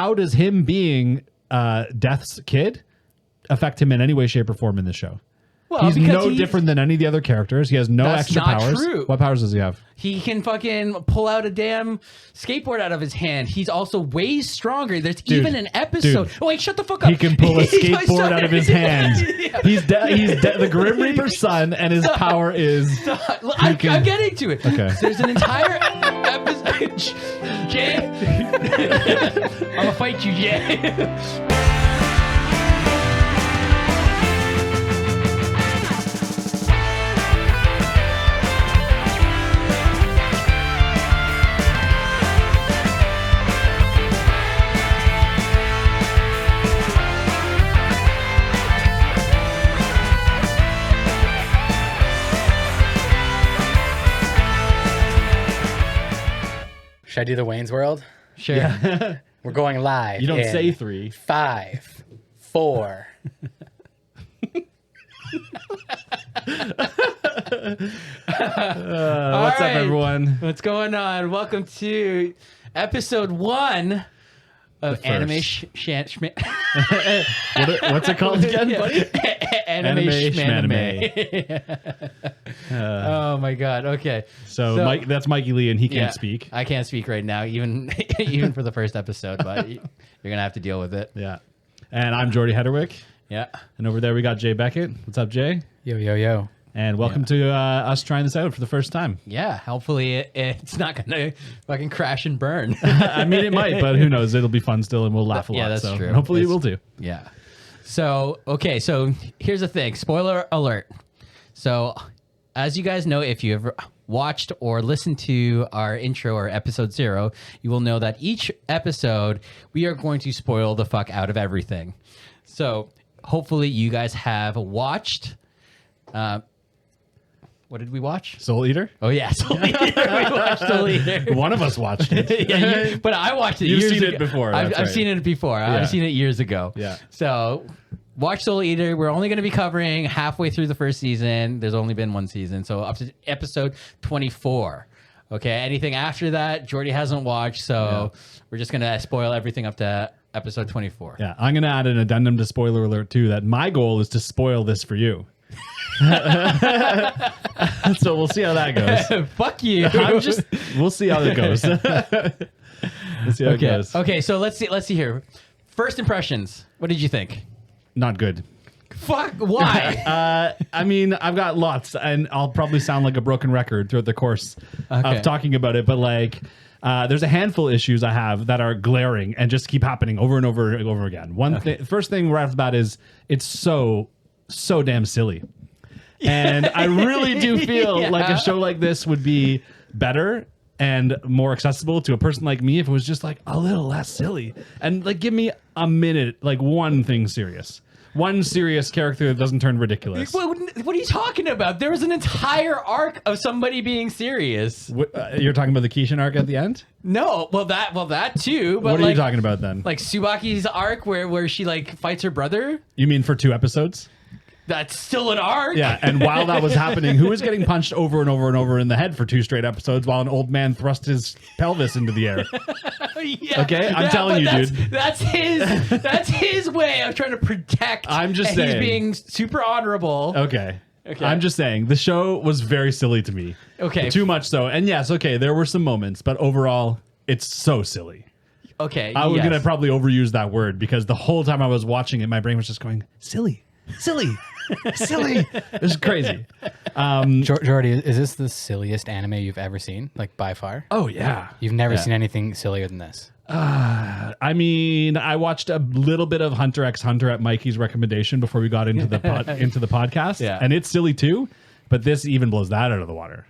how does him being Death's kid affect him in any way, shape, or form in the show? Well, he's no different than any of the other characters. He has no extra powers. True. What powers does he have? He can fucking pull out a damn skateboard out of his hand. He's also way stronger. There's even an episode. Oh, wait, shut the fuck up. He can pull a skateboard out of his hand. Yeah. He's the Grim Reaper's son, and his power is... I'm getting to it. Okay. So there's an entire episode. Jay. I'm going to fight you, Jay. Should I do the Wayne's World? Sure. Yeah. We're going live. You don't say 3. 5, 4. What's up, everyone? What's going on? Welcome to episode 1 of Anime What's it called again, buddy? Anime Shmanime. Oh my god. Okay. So Mike, that's Mikey Lee, and he can't speak. I can't speak right now, even for the first episode, but you're gonna have to deal with it. Yeah. And I'm Jordy Hedderwick. Yeah. And over there we got Jay Beckett. What's up, Jay? Yo, yo, yo. And welcome to us trying this out for the first time. Yeah. Hopefully it's not gonna fucking crash and burn. I mean, it might, but who knows? It'll be fun still, and we'll laugh a lot. Yeah, that's true. And hopefully you will too. Yeah. So, okay. So here's the thing. Spoiler alert. So as you guys know, if you ever watched or listened to our intro or episode 0, you will know that each episode we are going to spoil the fuck out of everything. So hopefully you guys have watched. What did we watch? Soul Eater? Oh, yeah. Soul Eater. We watched Soul Eater. One of us watched it. Yeah, but I watched it You've years ago. seen it before. I've seen it before. Yeah. I've seen it years ago. Yeah. So watch Soul Eater. We're only going to be covering halfway through the first season. There's only been one season. So up to episode 24. Okay. Anything after that, Jordy hasn't watched. So we're just going to spoil everything up to episode 24. Yeah. I'm going to add an addendum to spoiler alert too, that my goal is to spoil this for you. So we'll see how that goes. Fuck you. We'll see how it goes. Let's see how it goes. Okay, so let's see here. First impressions. What did you think? Not good. Fuck, why? I mean, I've got lots, and I'll probably sound like a broken record throughout the course of talking about it, but like, there's a handful of issues I have that are glaring and just keep happening over and over and over again. First thing right off the bat is it's so damn silly. And I really do feel like a show like this would be better and more accessible to a person like me if it was just like a little less silly. And like, give me a minute, like one thing serious. One serious character that doesn't turn ridiculous. What are you talking about? There was an entire arc of somebody being serious. You're talking about the Kishin arc at the end? No, well that too. But what are you talking about then? Like Tsubaki's arc where she like fights her brother? You mean for 2 episodes? That's still an arc. Yeah, and while that was happening, who was getting punched over and over and over in the head for 2 straight episodes while an old man thrust his pelvis into the air? Yeah, okay, I'm telling you, dude. That's his way of trying to protect. I'm just saying. He's being super honorable. Okay. I'm just saying the show was very silly to me. Okay. Too much so. And yes, okay, there were some moments, but overall, it's so silly. Okay. I was going to probably overuse that word because the whole time I was watching it, my brain was just going, silly. Silly. It was crazy. Jordy, is this the silliest anime you've ever seen? Like by far? Oh, yeah. You've never seen anything sillier than this? I mean, I watched a little bit of Hunter x Hunter at Mikey's recommendation before we got into the podcast. Yeah. And it's silly too, but this even blows that out of the water.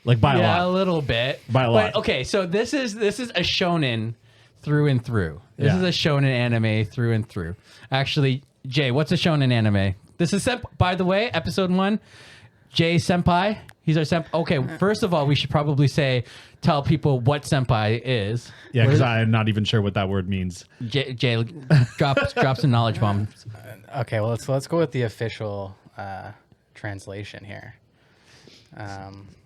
Like by a lot. Yeah, a little bit. By a lot. But, okay, so this is a shonen through and through. This is a shonen anime through and through. Actually, Jay, what's a shonen anime? This is, by the way, episode 1. Jay Senpai. He's our senpai. Okay, first of all, we should probably tell people what senpai is. Yeah, because I'm not even sure what that word means. Jay drop some knowledge bombs. Okay, well, let's go with the official translation here.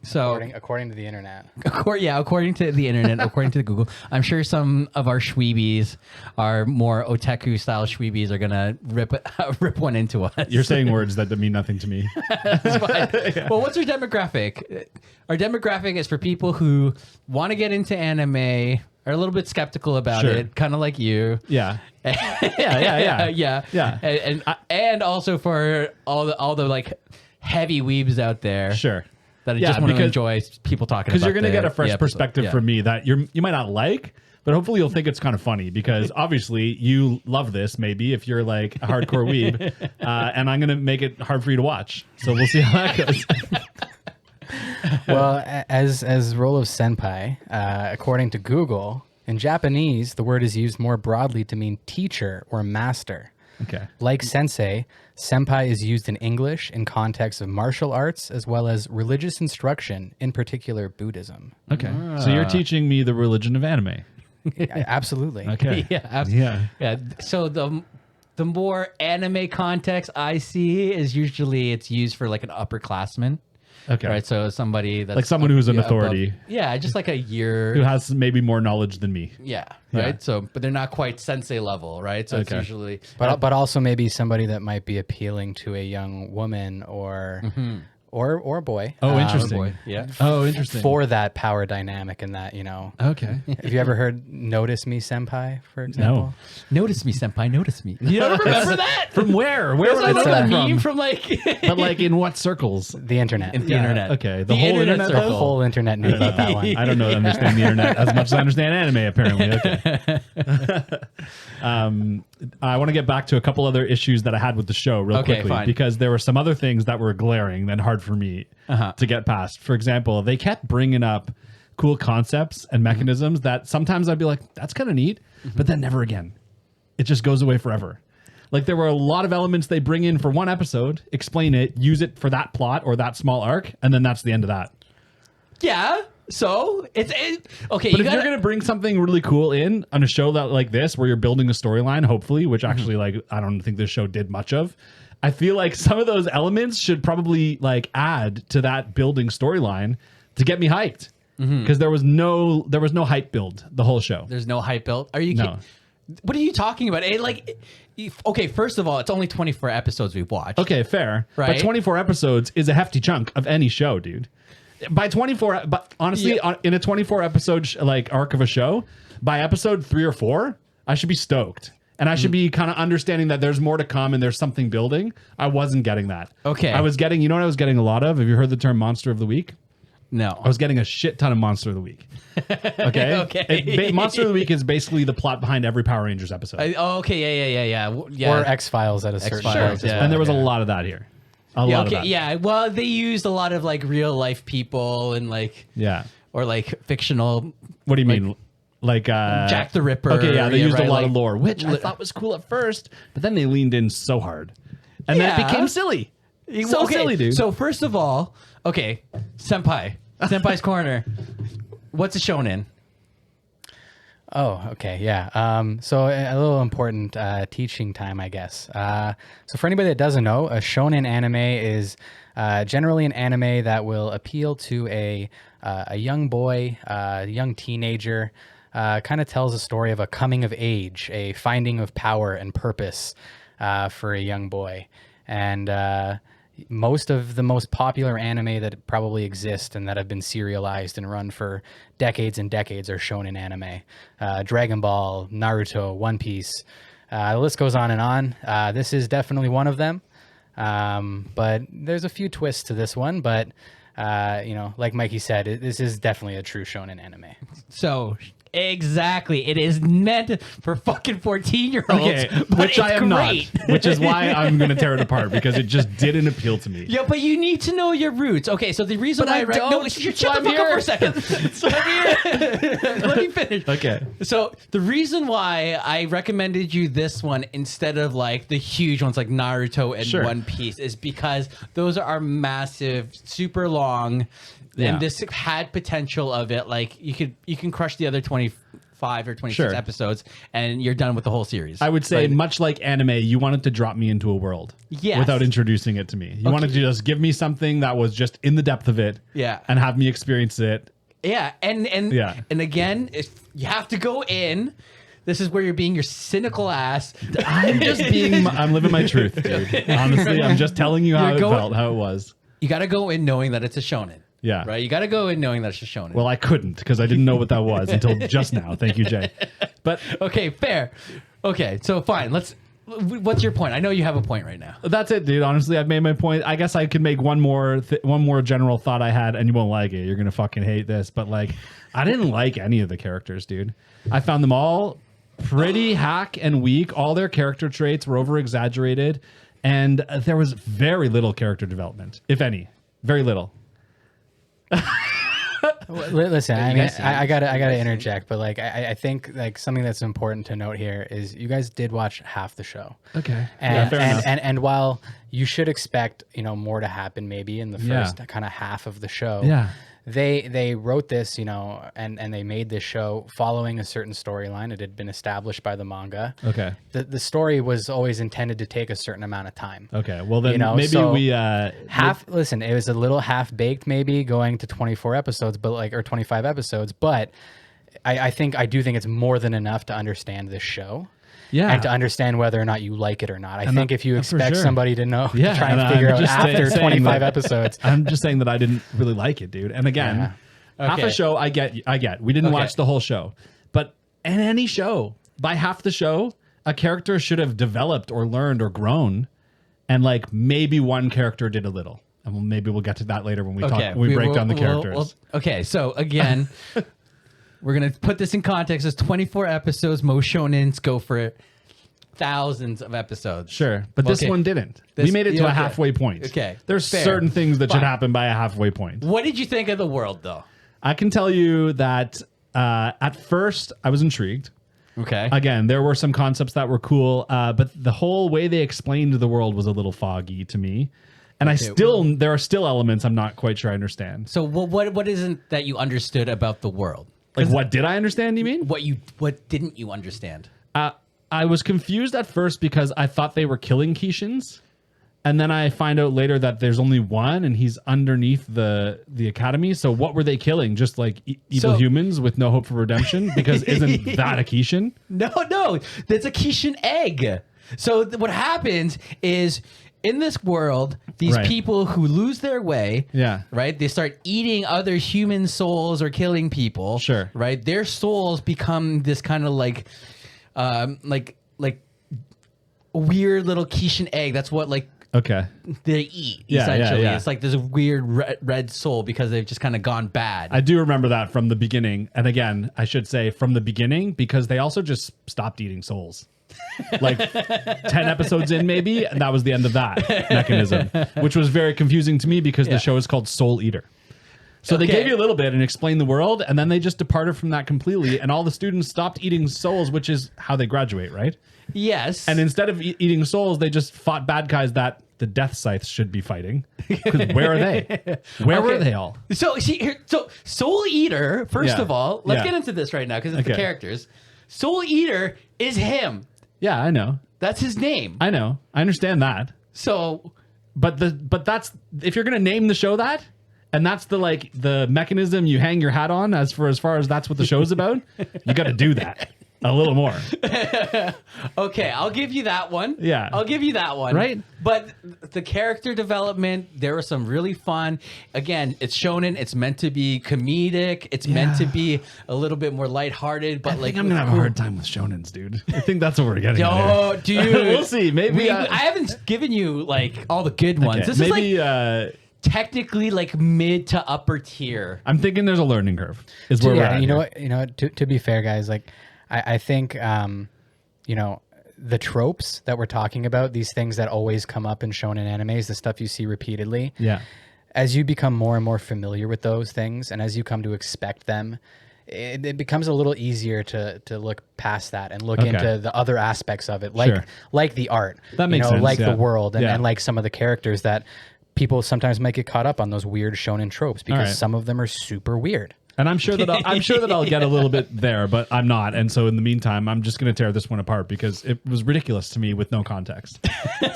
So according to the internet. According to the internet, according to Google, I'm sure some of our Shweebs, our more otaku style Shweebs, are gonna rip one into us. You're saying words that mean nothing to me. Yeah. Well, what's our demographic? Our demographic is for people who want to get into anime, are a little bit skeptical about it, kind of like you. Yeah. Yeah. And also for all the like heavy weebs out there. Sure. That I just want to enjoy people talking about. Because you're going to get a fresh perspective from me that you might not like, but hopefully you'll think it's kind of funny because obviously you love this maybe if you're like a hardcore weeb, and I'm going to make it hard for you to watch. So we'll see how that goes. Well, as role of senpai, according to Google, in Japanese, the word is used more broadly to mean teacher or master. Okay. Like sensei, senpai is used in English in context of martial arts as well as religious instruction, in particular Buddhism. Okay. So you're teaching me the religion of anime. Absolutely. Okay. Yeah. So the more anime context I see is usually it's used for like an upperclassman. Okay. Right. So somebody that's like someone who's an authority. Just like a year who has maybe more knowledge than me. Yeah. Right. So, but they're not quite sensei level, right? So it's usually, but also maybe somebody that might be appealing to a young woman or boy. Oh, interesting. Yeah. Oh, interesting. For that power dynamic and that, Okay. Have you ever heard "Notice Me, Senpai"? For example. Notice me, senpai. Notice me. You don't remember that? From where? Where would I know that that meme from like? But like in what circles? The internet. The internet. Okay. The whole internet. The whole internet knew about that one. I don't understand the internet as much as I understand anime. Apparently. Okay. I want to get back to a couple other issues that I had with the show real quickly because there were some other things that were glaring and hard for me to get past. For example, they kept bringing up cool concepts and mechanisms that sometimes I'd be like, that's kind of neat, but then never again. It just goes away forever. Like there were a lot of elements they bring in for one episode, explain it, use it for that plot or that small arc, and then that's the end of that. Yeah. So it's okay. But if you're going to bring something really cool in on a show that like this, where you're building a storyline, hopefully, which actually like I don't think this show did much of, I feel like some of those elements should probably like add to that building storyline to get me hyped. Because there was no hype build the whole show. There's no hype build. Are you kidding? What are you talking about? Okay, first of all, it's only 24 episodes we've watched. Okay, fair. Right? But 24 episodes is a hefty chunk of any show, dude. By 24, but honestly, in a 24 episode like arc of a show, by episode 3 or 4, I should be stoked. And I should be kind of understanding that there's more to come and there's something building. I wasn't getting that. Okay. I was getting, you know what I was getting a lot of? Have you heard the term monster of the week? No. I was getting a shit ton of monster of the week. Okay. Okay. Monster of the week is basically the plot behind every Power Rangers episode. Okay. Yeah. Or X-Files at a certain point. Yeah. And there was a lot of that here. A lot of that. Yeah. Well, they used a lot of like real life people and like or like fictional. What do you mean? Like Jack the Ripper. Okay, yeah, they used a lot like, of lore, which I thought was cool at first, but then they leaned in so hard, and then it became silly. So silly, dude. So first of all, Senpai's Corner. What's a shonen? Oh, okay, yeah. So a little important teaching time, I guess. So for anybody that doesn't know, a shonen anime is generally an anime that will appeal to a young boy, a young teenager. Kind of tells a story of a coming of age, a finding of power and purpose for a young boy. And most of the most popular anime that probably exist and that have been serialized and run for decades and decades are shonen anime. Dragon Ball, Naruto, One Piece. The list goes on and on. This is definitely one of them. But there's a few twists to this one. But, like Mikey said, this is definitely a true shonen anime. So... Exactly. It is meant for fucking 14-year-olds. Okay, which I am not. Which is why I'm going to tear it apart because it just didn't appeal to me. Yeah, but you need to know your roots. Okay, so the reason why shut the fuck up for a second. Let me finish. Okay. So the reason why I recommended you this one instead of like the huge ones like Naruto and One Piece is because those are massive, super long. And this had potential of it. Like you can crush the other 25 25 or 26 Sure. episodes, and you're done with the whole series. I would say, right? much like anime, you wanted to drop me into a world Yes. without introducing it to me. You wanted to just give me something that was just in the depth of it, Yeah. and have me experience it. Yeah, and Yeah. and again, if you have to go in. This is where you're being your cynical ass. I'm just being, I'm living my truth, dude. Honestly, I'm just telling you how You're it going- felt, how it was. You got to go in knowing that it's a shonen. Yeah. Right? You got to go in knowing that it's a shonen. Well, I couldn't because I didn't know what that was until just now. Thank you, Jay. But okay, fair. Okay, so fine. What's your point? I know you have a point right now. that's it, dude. Honestly, I've made my point. I guess I could make one more general thought I had, and you won't like it. You're gonna fucking hate this, but like, I didn't like any of the characters, dude. I found them all pretty hack and weak. All their character traits were over exaggerated, and there was very little character development, if any. Very little. Listen, I mean, guys see I gotta interject, but like, I think like something that's important to note here is you guys did watch half the show. Okay. And, fair enough. and while you should expect, more to happen maybe in the first kind of half of the show, Yeah. they wrote this, and they made this show following a certain storyline. It had been established by the manga. Okay. The story was always intended to take a certain amount of time. Okay. Well, then maybe so we listen, it was a little half baked, maybe going to 24 episodes, but or 25 episodes. But I do think it's more than enough to understand this show. Yeah. And to understand whether or not you like it or not. I think if you for expect sure. somebody to know, Yeah, to try and and figure I'm out just after saying 25 that- episodes. I'm just saying that I didn't really like it, dude. And again, half Okay. a show, I get. We didn't watch the whole show, but in any show, by half the show, a character should have developed or learned or grown, and like maybe one character did a little. And maybe we'll get to that later when we talk. When we break down the characters. Okay, so again, we're gonna put this in context. It's 24 episodes. Most shonens go for thousands of episodes. Sure, but this Okay. one didn't. This- We made it to a okay. halfway point. Okay, There's fair. certain things that should Fine. happen by a halfway point. What did you think of the world, though? I can tell you that at first I was intrigued. Okay. Again, there were some concepts that were cool, but the whole way they explained the world was a little foggy to me. And there are still elements I'm not quite sure I understand. So what isn't that you understood about the world? Like, what did I understand, you mean? What didn't you understand? I was confused at first because I thought they were killing Keishans. And then I find out later that there's only one and he's underneath the academy. So what were they killing? Just like evil humans with no hope for redemption? Because isn't that a Keishan? No, that's a Keishan egg. So what happens is in this world, these Right. people who lose their way, Yeah. right? They start eating other human souls or killing people. Sure. Right? Their souls become this kind of like weird little Keishan egg. That's what Okay. they eat, Yeah, essentially. yeah. It's like this weird red soul because they've just kind of gone bad. I do remember that from the beginning. And again, I should say from the beginning because they also just stopped eating souls. Like 10 episodes in maybe, and that was the end of that mechanism, which was very confusing to me because the show is called Soul Eater. So they Okay. gave you a little bit and explained the world, and then they just departed from that completely, and all the students stopped eating souls, which is how they graduate, right? Yes. And instead of eating souls, they just fought bad guys that the death scythes should be fighting. 'Cause where are they? Where were they all? So see here, so Soul Eater. First Yeah. of all, let's Yeah. get into this right now because it's the Okay. characters. Soul Eater is him. Yeah, I know. That's his name. I know. I understand that. So But that's if you're gonna name the show that, and that's the mechanism you hang your hat on as far as that's what the show's about, you got to do that a little more. okay, I'll give you that one. Yeah. I'll give you that one. Right? But the character development, there was some really fun. Again, it's shonen. It's meant to be comedic. It's meant to be a little bit more lighthearted. But I think I'm gonna have a hard time with shonens, dude. I think that's what we're getting. Oh, at dude. here. We'll see. Maybe I haven't given you all the good ones. okay, This is maybe technically mid to upper tier. I'm thinking there's a learning curve. Is where we're at. You know here. what? You know what? To be fair, guys, I think the tropes that we're talking about, these things that always come up in shonen animes, the stuff you see repeatedly. Yeah. As you become more and more familiar with those things, and as you come to expect them, it becomes a little easier to look past that and look into the other aspects of it, like the art, That makes sense, like yeah. the world, and, Yeah. and like some of the characters that people sometimes might get caught up on those weird shonen tropes because right. some of them are super weird. And I'm sure that I'll get a little bit there, but I'm not. And so in the meantime, I'm just going to tear this one apart because it was ridiculous to me with no context.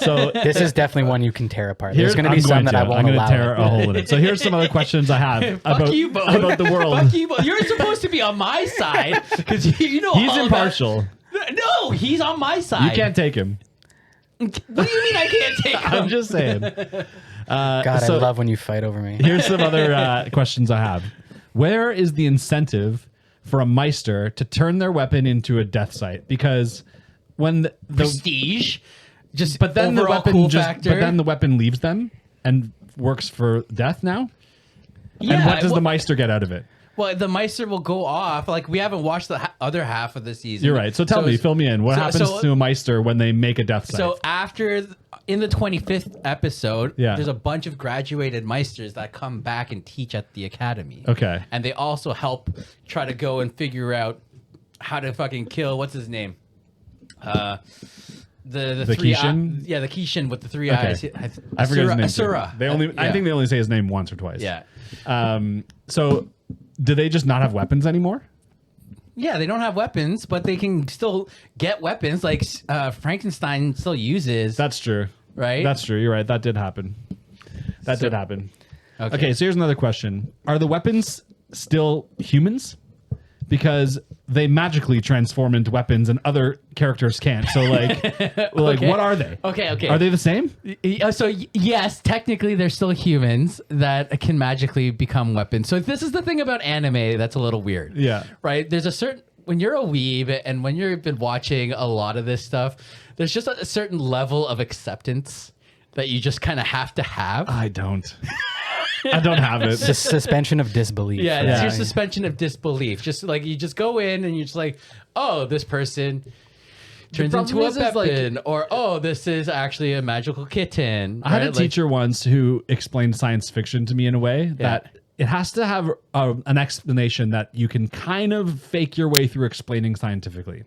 So this is definitely one you can tear apart. There's going to be some that I won't allow. I'm going to tear a hole in it. So here's some other questions I have about the world. Fuck you both. You're supposed to be on my side because you know he's impartial. No, he's on my side. You can't take him. What do you mean I can't take him? I'm just saying. God, I love when you fight over me. Here's some other questions I have. Where is the incentive for a Meister to turn their weapon into a death sight? Because when the prestige, but then the weapon leaves them and works for death now. Yeah, and what does the Meister get out of it? Well, the Meister will go off. Like we haven't watched the other half of the season. You're right. So fill me in. What happens to a Meister when they make a death sight? So in the 25th episode, there's a bunch of graduated Meisters that come back and teach at the academy. Okay. And they also help try to go and figure out how to fucking kill, what's his name? The three Kishin? the Kishin with the three eyes. I forget his name. Asura. I think they only say his name once or twice. Yeah. So do they just not have weapons anymore? Yeah, they don't have weapons, but they can still get weapons like Frankenstein still uses. That's true. Right? That's true. You're right. That did happen. Did happen. Okay, so here's another question. Are the weapons still humans? Because they magically transform into weapons and other characters can't. So what are they? Okay. Are they the same? So yes, technically they're still humans that can magically become weapons. So this is the thing about anime that's a little weird. Yeah. Right? There's a certain, when you're a weeb and when you've been watching a lot of this stuff, there's just a certain level of acceptance that you just kind of have to have. I don't. I don't have it. Suspension of disbelief. Yeah, it's your suspension of disbelief. Just like you just go in and you're just like, oh, this person turns into a weapon, or oh, this is actually a magical kitten. I had a teacher once who explained science fiction to me in a way that it has to have an explanation that you can kind of fake your way through explaining scientifically.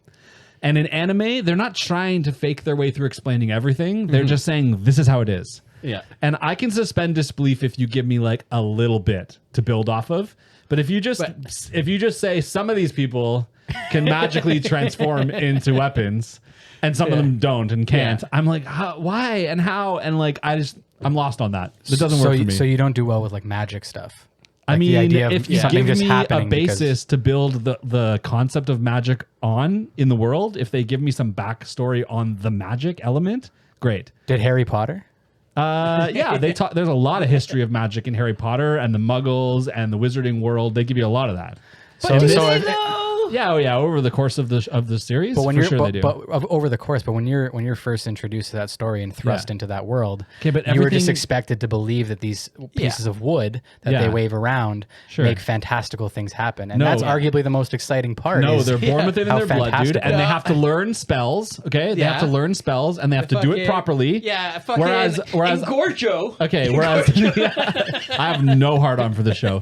And in anime, they're not trying to fake their way through explaining everything. They're just saying, this is how it is. Yeah. And I can suspend disbelief if you give me like a little bit to build off of. But if you just say some of these people can magically transform into weapons and some of them don't and can't, I'm like, why and how? And like, I'm lost on that. It doesn't work for me. So you don't do well with like magic stuff. Like I mean, if you give me a basis to build the concept of magic on in the world, if they give me some backstory on the magic element, great. Did Harry Potter? Yeah, there's a lot of history of magic in Harry Potter and the Muggles and the Wizarding world. They give you a lot of that. Over the course of the series. But when over the course, but when you're first introduced to that story and thrust into that world, but you were just expected to believe that these pieces of wood that they wave around make fantastical things happen, and that's arguably the most exciting part. No, they're born with it in their blood, dude, and they have to learn spells. Okay, they have to learn spells, and they have to do it properly. Yeah, whereas Gorjo. Okay, whereas I have no hard on for the show.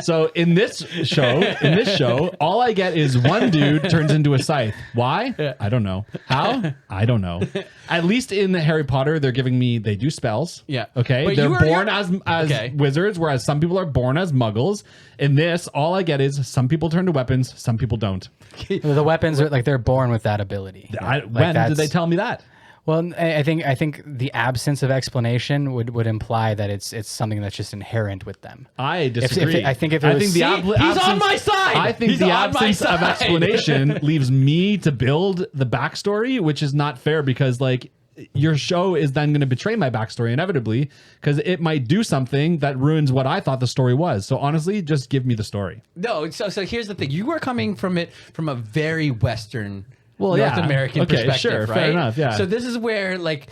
So in this show, all I get is one dude turns into a scythe. Why? I don't know. How? I don't know. At least in the Harry Potter, they do spells. Yeah. Okay. But they're born as wizards, whereas some people are born as muggles. In this, all I get is some people turn to weapons, some people don't. The weapons are like they're born with that ability. When did they tell me that? Well, I think the absence of explanation would imply that it's something that's just inherent with them. I disagree. I think he's on my side. I think the absence of explanation leaves me to build the backstory, which is not fair because like your show is then going to betray my backstory inevitably because it might do something that ruins what I thought the story was. So honestly, just give me the story. No, so here's the thing: you are coming from it from a very Western. North American perspective, sure, right? Fair enough, yeah. So this is where, like,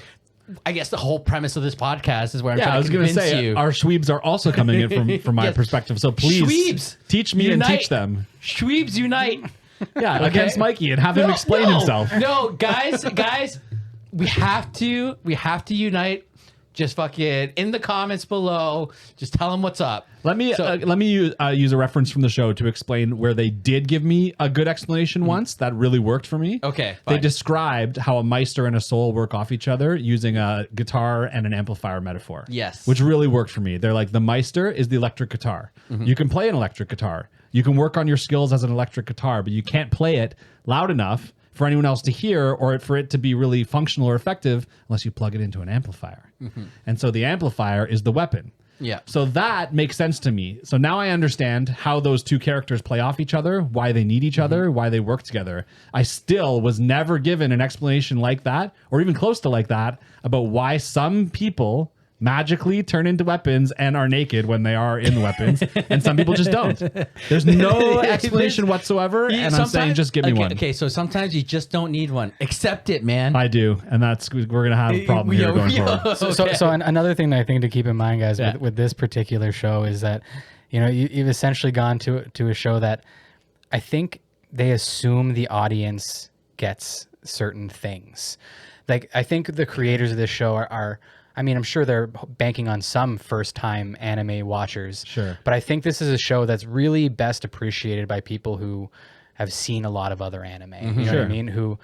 I guess the whole premise of this podcast is where I'm trying to convince you. Our Shweebs are also coming in from my perspective. So please, Shweebs, teach me and teach them. Shweebs unite. Yeah, against Mikey and have him explain himself. No, guys, we have to unite. Just fucking in the comments below. Just tell them what's up. Let me use a reference from the show to explain where they did give me a good explanation once that really worked for me. Okay, fine. They described how a Meister and a soul work off each other using a guitar and an amplifier metaphor. Yes, which really worked for me. They're like the Meister is the electric guitar. You can play an electric guitar. You can work on your skills as an electric guitar, but you can't play it loud enough for anyone else to hear or for it to be really functional or effective unless you plug it into an amplifier. And so the amplifier is the weapon. Yeah. So that makes sense to me. So now I understand how those two characters play off each other, why they need each other, why they work together. I still was never given an explanation like that, or even close to like that, about why some people magically turn into weapons and are naked when they are in the weapons, and some people just don't. There's no explanation whatsoever, and I'm saying just give me one. Okay, so sometimes you just don't need one. Accept it, man. I do, and we're gonna have a problem here going forward. So another thing that I think to keep in mind, guys, with this particular show is that, you know, you've essentially gone to a show that I think they assume the audience gets certain things. Like, I think the creators of this show are I mean, I'm sure they're banking on some first-time anime watchers. Sure. But I think this is a show that's really best appreciated by people who have seen a lot of other anime. You know what I mean? Who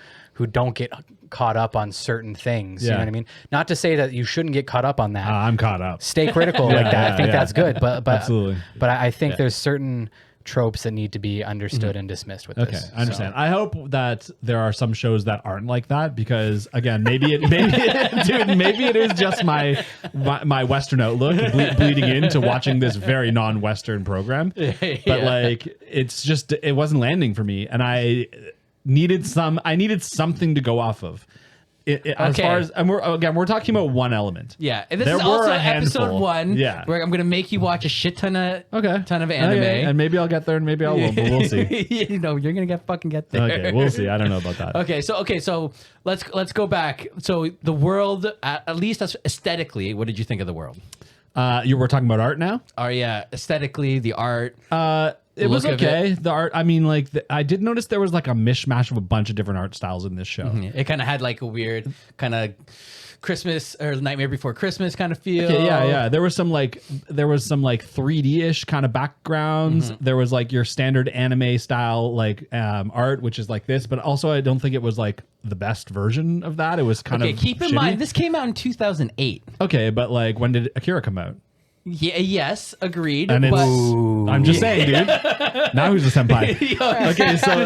don't get caught up on certain things. You know what I mean? Not to say that you shouldn't get caught up on that. I'm caught up. Stay critical like that. I think that's good. But Absolutely. But I think there's certain tropes that need to be understood and dismissed with this. Okay, I understand. I hope that there are some shows that aren't like that, because again, maybe it is just my Western outlook bleeding into watching this very non-Western program. But like, it wasn't landing for me, and I needed something to go off of. As far as, and we're talking about one element. Yeah, and this is also episode 1. Yeah, where I'm gonna make you watch a shit ton of anime, and maybe I'll get there, and maybe I won't, but we'll see. You know, you're gonna get there. Okay, we'll see. I don't know about that. So let's go back. So the world, at least aesthetically, what did you think of the world? You were talking about art now. Oh yeah, aesthetically, the art. It was okay. The art, I mean, like, I did notice there was like a mishmash of a bunch of different art styles in this show. It kind of had like a weird kind of Christmas or Nightmare Before Christmas kind of feel. Okay, yeah. There was some like 3D-ish kind of backgrounds. There was like your standard anime style like art, which is like this, but also I don't think it was like the best version of that. It was kind of keep in mind this came out in 2008. Okay, but like, when did Akira come out? Yeah, yes, agreed. And I'm just saying, dude. Now who's the senpai? Okay, so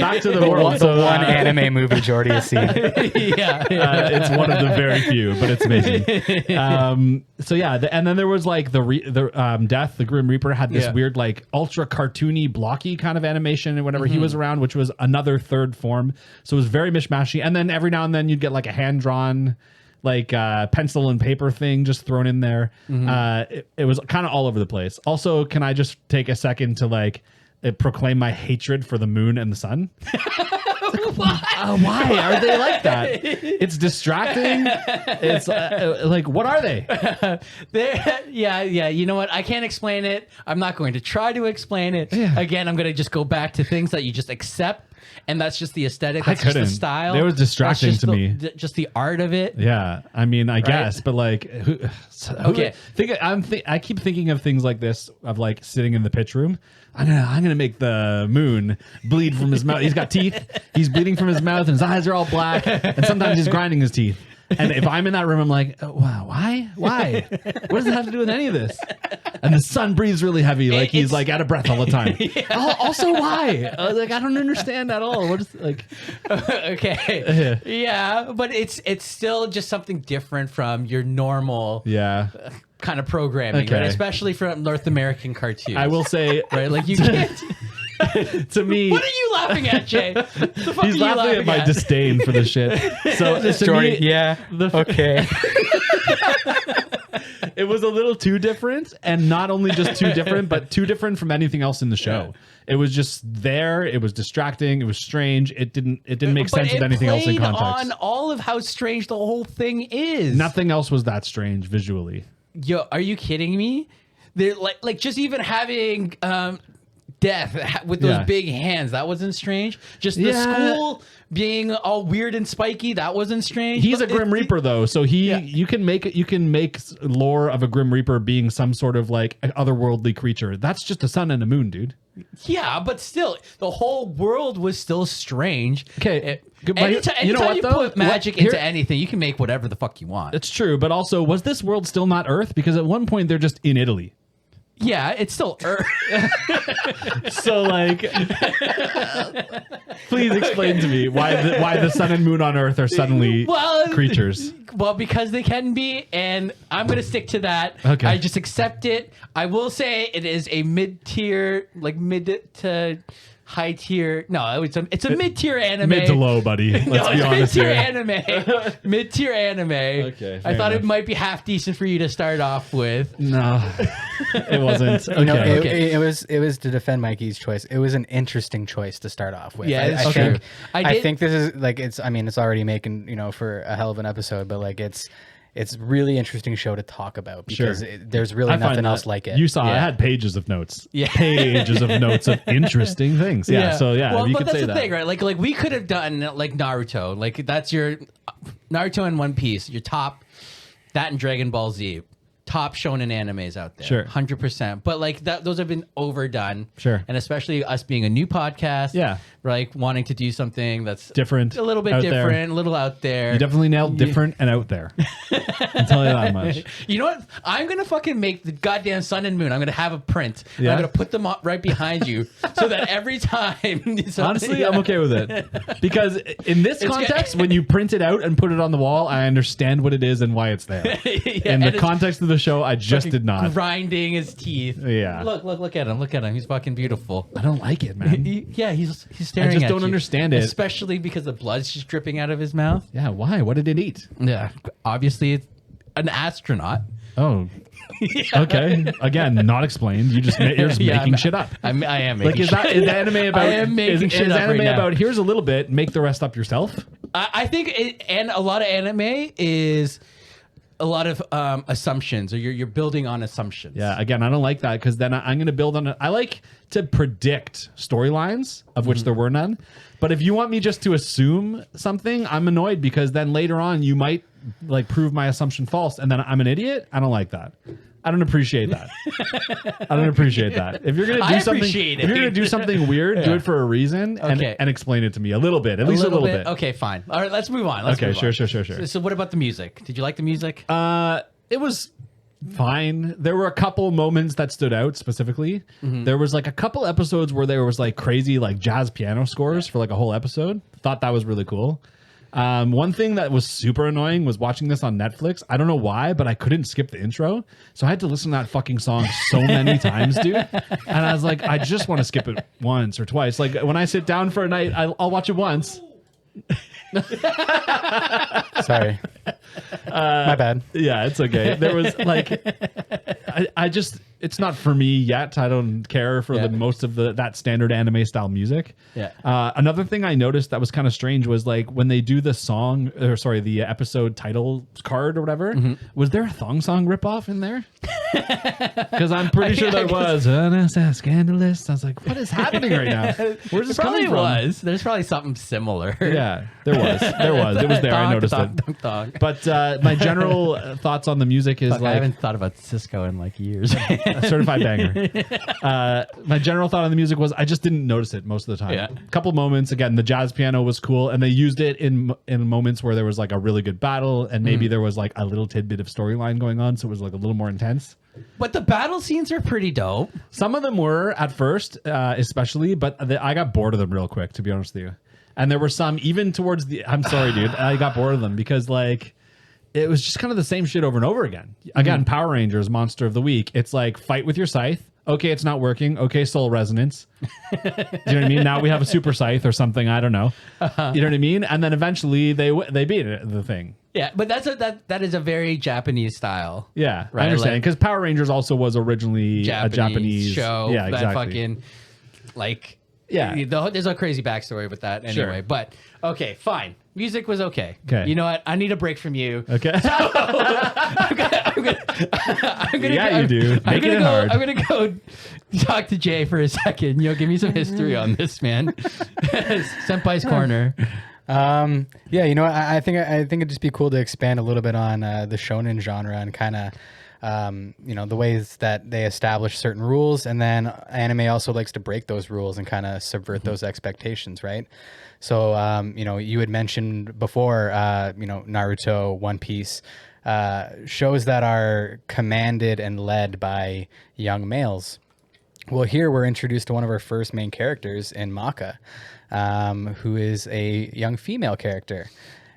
back to the world. The one anime movie Jordy has seen. It's one of the very few, but it's amazing. So yeah, and then there was like Death, the Grim Reaper, had this weird like ultra cartoony, blocky kind of animation, and whenever he was around, which was another third form. So it was very mishmashy. And then every now and then you'd get like a hand drawn, like pencil and paper thing just thrown in there. It was kind of all over the place. Also, can I just take a second to like proclaim my hatred for the moon and the sun? Why are they like that? It's distracting. It's like, what are they? Yeah. You know what? I can't explain it. I'm not going to try to explain it. Again, I'm going to just go back to things that you just accept. And that's just the aesthetic. That's just the style. It was distracting to me. Just the art of it. Yeah, I mean, I guess, but like, I keep thinking of things like this, of like sitting in the pitch room. I'm gonna make the moon bleed from his mouth. He's got teeth. He's bleeding from his mouth, and his eyes are all black. And sometimes he's grinding his teeth. And if I'm in that room, I'm like, oh, wow, why? What does it have to do with any of this? And the sun breathes really heavy, like he's like out of breath all the time. Also, why? Like, I don't understand at all. What is like? Okay, yeah, but it's still just something different from your normal kind of programming, right? Especially from North American cartoons. I will say, right? Like you can't. To me, what are you laughing at, Jay? He's laughing at my disdain for this shit. So Jordy, okay. It was a little too different, and not only just too different, but too different from anything else in the show. It was just there. It was distracting. It was strange. It didn't make sense with anything else in context. On all of how strange the whole thing is. Nothing else was that strange visually. Yo, are you kidding me? They're like just even having Death with those big hands, that wasn't strange. Just the school being all weird and spiky, that wasn't strange. He's a Grim Reaper though, so you can make lore of a Grim Reaper being some sort of like an otherworldly creature. That's just a sun and a moon, dude. Yeah, but still, the whole world was still strange. Okay, anytime you put magic into anything, you can make whatever the fuck you want. It's true, but also, was this world still not Earth? Because at one point they're just in Italy. Yeah, it's still Earth. So like, please explain to me why the sun and moon on Earth are suddenly creatures. Well, because they can be, and I'm gonna stick to that. Okay. I just accept it. I will say it is a mid-tier, like mid to high tier. No, it's a mid-tier anime. Mid to low, buddy. Let's be honest mid-tier here. anime. Mid-tier anime. Okay, I thought enough. it might be half decent for you to start off with. No, it wasn't. Okay. No, it was to defend Mikey's choice. It was an interesting choice to start off with. Yeah, it's I true. think I think this is like it's already making, for a hell of an episode, but like it's really interesting show to talk about because there's really nothing else like it. You saw I had pages of notes. Yeah. Pages of notes of interesting things. Yeah. So well, you but could that's say the that. thing, right? Like we could have done like Naruto. Like that's your Naruto and One Piece. Your top that and Dragon Ball Z. Top shonen animes out there. Sure. 100%. But like those have been overdone. Sure. And especially us being a new podcast. Yeah. Like wanting to do something that's Different. a little bit out different, there. a little out there. You definitely nailed different and out there. I'll tell you that much. You know what? I'm gonna fucking make the goddamn sun and moon. I'm gonna have a print. And Yeah? I'm gonna put them up right behind you, so that every time. Honestly, I'm okay with it because in this context, when you print it out and put it on the wall, I understand what it is and why it's there. Yeah, In the and it's context of the show, I just did not. grinding his teeth. Yeah. Look at him. Look at him. He's fucking beautiful. I don't like it, man. Yeah, he's staring. I just at don't you. understand it. especially because the blood's just dripping out of his mouth. Yeah, why? What did it eat? Yeah, obviously it's an astronaut. Oh. Okay. Again, not explained. You're just making shit up. I am making Like, is the anime about? I am making is shit up anime right now. about? Here's a little bit. Make the rest up yourself. I think, and a lot of anime is a lot of assumptions, or you're building on assumptions. Yeah. Again, I don't like that because then I'm going to build on it. I like to predict storylines of which there were none. But if you want me just to assume something, I'm annoyed because then later on you might like prove my assumption false, and then I'm an idiot. I don't like that. I don't appreciate that. I don't appreciate that. If you're gonna do something, appreciate if you're gonna do something weird, do it for a reason Okay. and explain it to me a little bit, at least a little bit. Okay, fine. All right, let's move on. Let's Okay, move on. sure. So what about the music? Did you like the music? It was fine. There were a couple moments that stood out specifically. There was like a couple episodes where there was like crazy like jazz piano scores for like a whole episode. Thought that was really cool. One thing that was super annoying was watching this on Netflix. I don't know why, but I couldn't skip the intro. So I had to listen to that fucking song so many times, dude. And I was like, I just want to skip it once or twice. Like when I sit down for a night, I'll watch it once. Sorry. My bad. Yeah, it's okay. There was like, I just, it's not for me yet. I don't care for Yeah. the most of that standard anime style music. Yeah. Another thing I noticed that was kind of strange was like when they do the song, or sorry, the episode title card or whatever, was there a thong song ripoff in there? Because I'm pretty sure there was. Scandalous. I was like, what is happening right now? Where's this Probably coming from? was. There's probably something similar. Yeah, there was. It was there. I noticed it. Thong. But my general thoughts on the music is Fuck, I like haven't thought about Cisco in like years. a certified banger. My general thought on the music was I just didn't notice it most of the time. Yeah. A couple moments, again, the jazz piano was cool, and they used it in moments where there was like a really good battle, and maybe there was like a little tidbit of storyline going on, so it was like a little more intense. But the battle scenes are pretty dope. Some of them were at first, especially, but I got bored of them real quick, to be honest with you. And there were some even towards the. I'm sorry, dude. I got bored of them because like. It was just kind of the same shit over and over again. Again, Power Rangers, Monster of the Week. It's like fight with your scythe. Okay, it's not working. Okay, soul resonance. Do you know what I mean? Now we have a super scythe or something. I don't know. You know what I mean? And then eventually they beat the thing. Yeah, but that is a very Japanese style. Yeah, Right, I understand like- because Power Rangers also was originally a Japanese show. Yeah, exactly. That fucking like. Yeah. There's a crazy backstory with that anyway. Sure. But okay, fine. Music was okay. Okay. You know what? I need a break from you. Okay. I'm gonna Yeah, you do. Making it hard. I'm gonna go talk to Jay for a second. Give me some history on this, man. Senpai's corner. Yeah, I think it'd just be cool to expand a little bit on the shonen genre and kind of the ways that they establish certain rules, and then anime also likes to break those rules and kind of subvert those expectations, right? So you had mentioned before, Naruto, One Piece. shows that are commanded and led by young males. Well, here we're introduced to one of our first main characters in BAKA, who is a young female character.